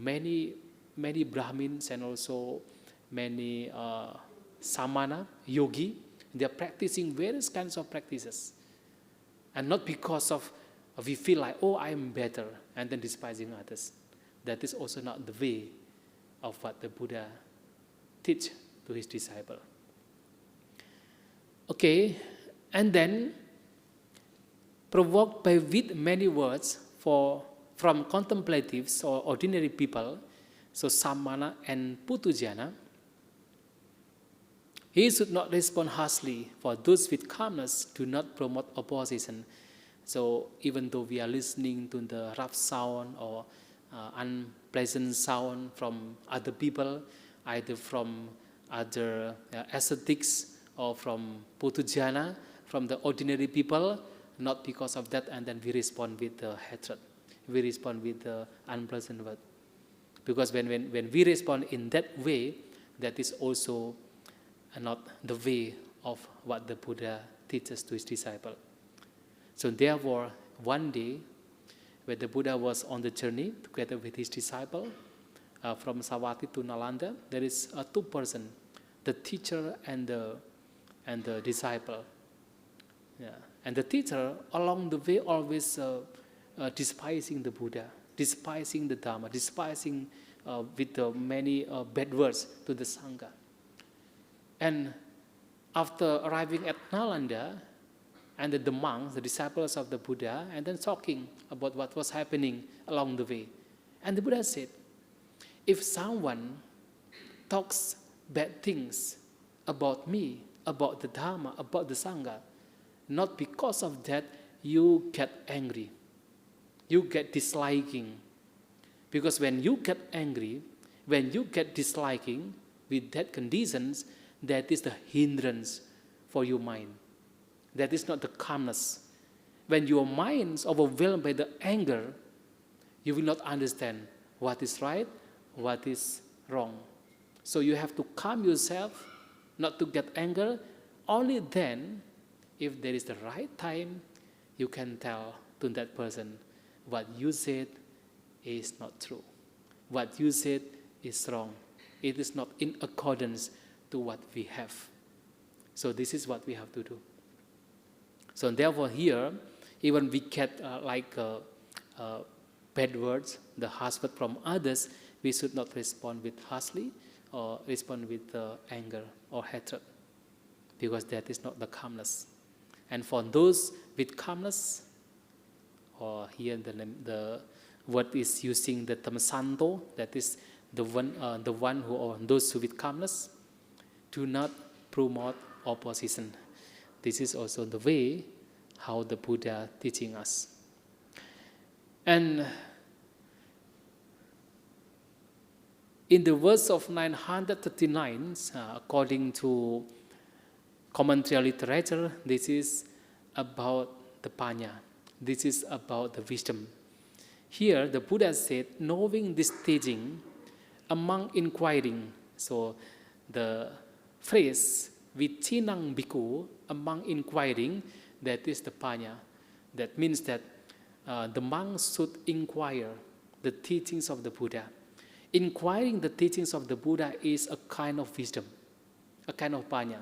Brahmins and also many samana, yogi, they are practicing various kinds of practices. And not because of we feel like, oh, I am better, and then despising others. That is also not the way of what the Buddha teach to his disciple. Okay, and then provoked by with many words from contemplatives or ordinary people, so samana and putujana, he should not respond harshly, for those with calmness do not promote opposition. So even though we are listening to the rough sound or unpleasant sound from other people, either from other ascetics or from putujana, from the ordinary people, not because of that, and then we respond with hatred. We respond with unpleasant word. Because when we respond in that way, that is also not the way of what the Buddha teaches to his disciple. So therefore, one day, when the Buddha was on the journey together with his disciple from Savatthi to Nalanda, there is two persons, the teacher and the disciple. Yeah. And the teacher, along the way, always despising the Buddha, despising the Dharma, despising with many bad words to the Sangha. And after arriving at Nalanda, and the monks, the disciples of the Buddha, and then talking about what was happening along the way. And the Buddha said, if someone talks bad things about me, about the Dharma, about the Sangha, not because of that you get angry, you get disliking. Because when you get angry, when you get disliking with that conditions, that is the hindrance for your mind. That is not the calmness. When your mind is overwhelmed by the anger, you will not understand what is right, what is wrong. So you have to calm yourself, not to get anger. Only then if there is the right time, you can tell to that person, what you said is not true. What you said is wrong. It is not in accordance to what we have. So this is what we have to do. So therefore here, even we get bad words, the harsh word from others, we should not respond with harshly or respond with anger or hatred, because that is not the calmness. And for those with calmness, or here the word is using the term santo, that is the one who, or those who with calmness, do not promote opposition. This is also the way how the Buddha teaching us. And in the verse of 939, according to commentary literature, this is about the panya. This is about the wisdom. Here, the Buddha said, knowing this teaching among inquiring. So, the phrase vichinang bhikkhu, among inquiring, that is the panya. That means that the monk should inquire the teachings of the Buddha. Inquiring the teachings of the Buddha is a kind of wisdom, a kind of panya.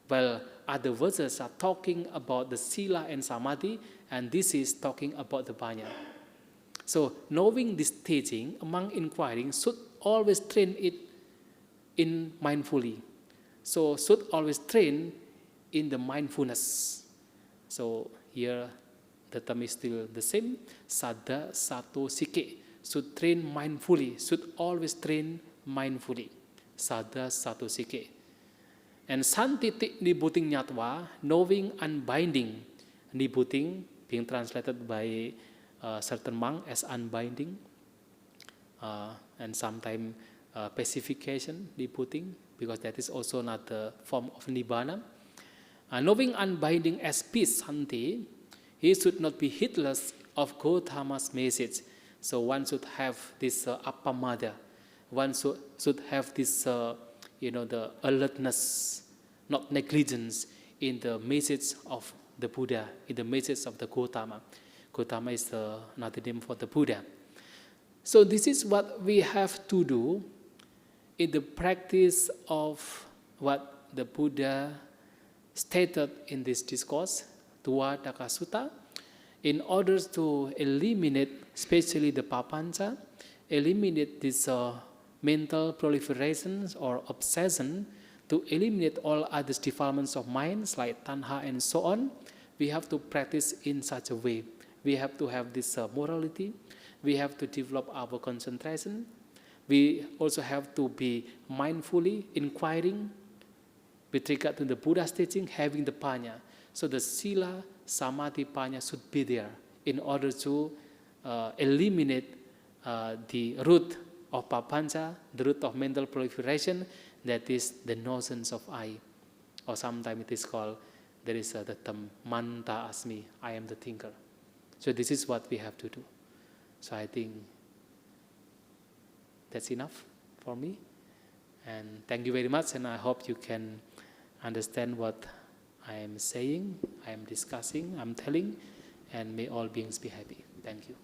While other verses are talking about the sila and samadhi, and this is talking about the panya. So, knowing this teaching among inquiring should always train it in mindfully. So, should always train in the mindfulness. So, here the term is still the same, sada sato sike. Should train mindfully, should always train mindfully. Sada sato sike. And santiti nibuting nyatwa, knowing unbinding. Nibuting being translated by certain monk as unbinding, and sometimes pacification, nibuting, because that is also another form of nibbana. Knowing unbinding as peace, santi, he should not be heedless of Gautama's message. So one should have this appamada. One should have this, the alertness, not negligence in the message of the Buddha, in the message of the Gautama. Gautama is another name for the Buddha. So this is what we have to do in the practice of what the Buddha stated in this discourse, Tuvataka Sutta, in order to eliminate, especially the papancha, eliminate this mental proliferations or obsession, to eliminate all other defilements of minds like tanha and so on. We have to practice in such a way. We have to have this morality. We have to develop our concentration. We also have to be mindfully inquiring with regard to the Buddha's teaching, having the panya. So the sila, samadhi, panya should be there in order to eliminate the root of papancha, the root of mental proliferation, that is the notions of I. Or sometimes it is called, there is the term manta asmi, I am the thinker. So this is what we have to do. So I think that's enough for me. And thank you very much, and I hope you can understand what I am saying, I am discussing, I am telling, and may all beings be happy. Thank you.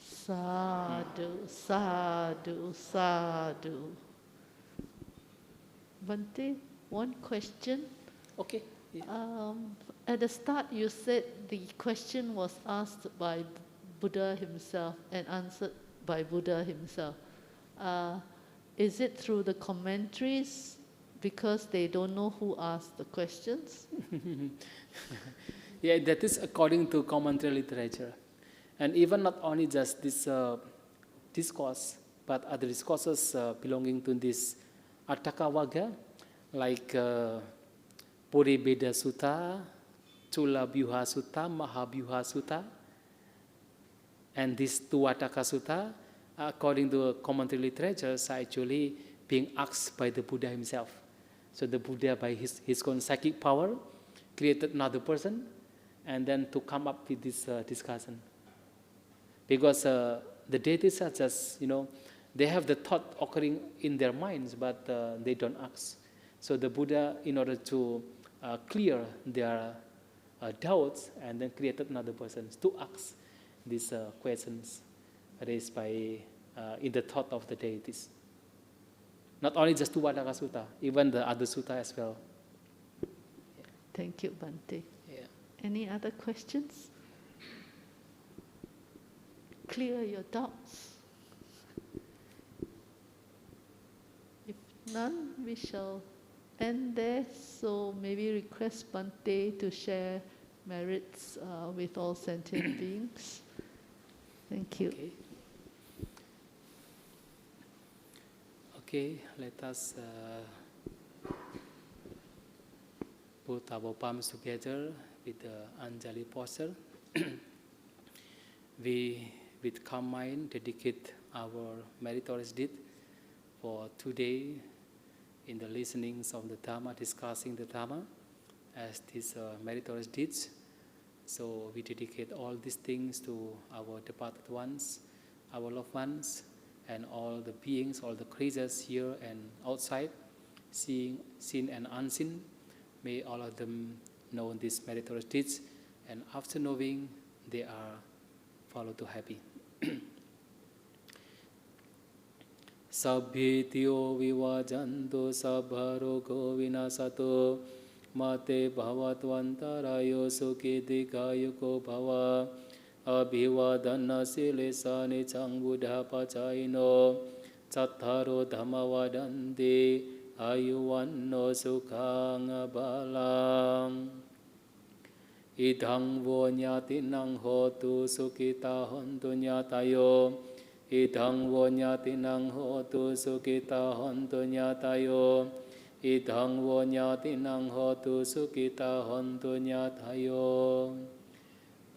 Sadhu, sadhu, sadhu. Bhante, one question. Okay. Yeah. At the start, you said the question was asked by Buddha himself and answered by Buddha himself. Is it through the commentaries because they don't know who asked the questions? Yeah, that is according to commentary literature. And even not only just this discourse, but other discourses belonging to this Attaka Vagga, like Puribeda Sutta, Chula Byuha Sutta, Mahabyuha Sutta, and this Tuvataka Sutta, according to commentary literature, are actually being asked by the Buddha himself. So the Buddha, by his own psychic power, created another person, and then to come up with this discussion. Because the deities are just, they have the thought occurring in their minds, but they don't ask. So the Buddha, in order to clear their doubts and then created another person to ask these questions raised by in the thought of the deities. Not only just Tuvataka Sutta, even the other sutta as well. Thank you, Bhante. Yeah. Any other questions? Clear your doubts. If none, we shall end there. So maybe request Bhante to share merits with all sentient beings. Thank you. Okay, let us put our palms together with the Anjali posture. We, with calm mind, dedicate our meritorious deed for today in the listenings of the Dhamma, discussing the Dhamma as these meritorious deeds. So we dedicate all these things to our departed ones, our loved ones, and all the beings, all the creatures here and outside, seen and unseen. May all of them know these meritorious deeds, and after knowing, they are followed to happy. Sabbhitiyo vivajantu sabbharogo vinasato mate bhavatvantarayo sukidikayuko bhava abhivadana silesani chang buddha pacayino cattaro dhamma vadanti ayuvanno sukhang balang idhang vo nyatinang hotu sukita hontu nyatayo idhang vo nyatinang hotu sukita hontu nyatayo idhang vo nyatinang hotu sukita hontu nyatayo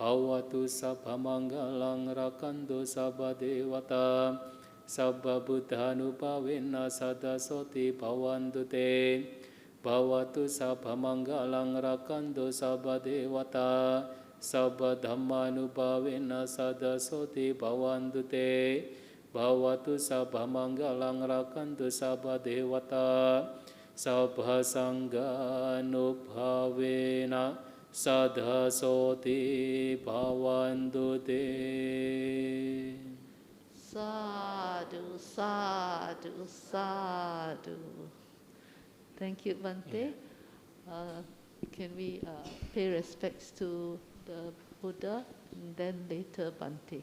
bhavatu sabha mangalang rakantu sabha devata sabba buddhanupavena sadasoti bhavantu te bhavatu sabha mangalang rakantu sabha devata sabba dhammanupavena sadasoti bhavantu te bhavatu sabha mangalang rakantu sabha devata sabha sanghanupavena sadhasoti bhavantu te. Sadhu, sadhu, sadhu. Thank you, Bhante. Can we pay respects to the Buddha and then later Bhante?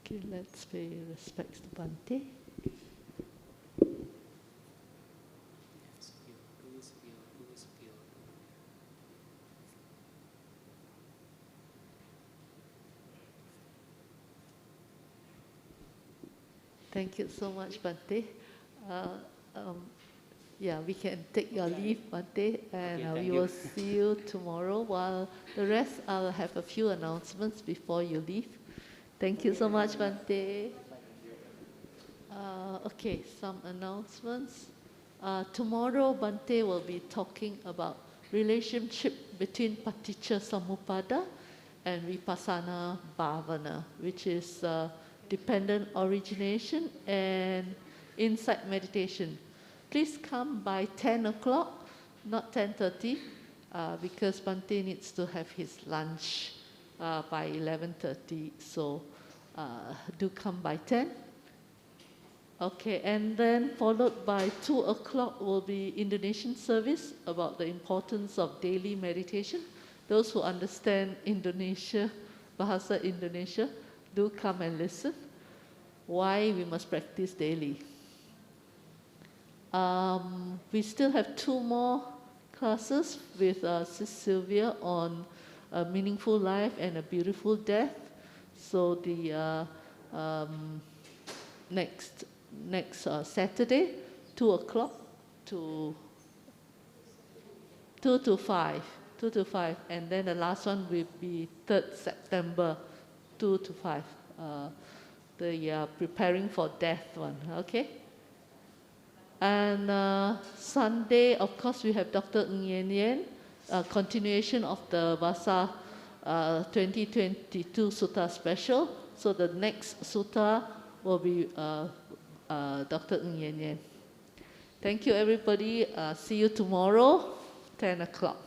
Okay, let's pay respects to Bhante. Thank you so much, Bhante. Yeah, we can take your leave, Bhante, and we will see you tomorrow. While the rest, I'll have a few announcements before you leave. Thank you so much, Bhante. Okay, some announcements. Tomorrow, Bhante will be talking about relationship between paticca samuppada and vipassana bhavana, which is dependent origination and insight meditation. Please come by 10 o'clock, not 10:30, because Bhante needs to have his lunch by 11:30, so do come by 10. Okay, and then followed by 2 o'clock will be Indonesian service about the importance of daily meditation. Those who understand Indonesia, Bahasa Indonesia, do come and listen. Why we must practice daily. We still have 2 more classes with Sis Sylvia on a meaningful life and a beautiful death. So the next Saturday, 2 o'clock to 2 to 5. 2 to 5. And then the last one will be 3rd September, 2 to 5. The preparing for death one, okay? And Sunday, of course, we have Dr. Ng Yen Yen, continuation of the Vasa 2022 Sutta special. So the next Sutta will be Dr. Ng Yen Yen. Thank you, everybody. See you tomorrow, 10 o'clock.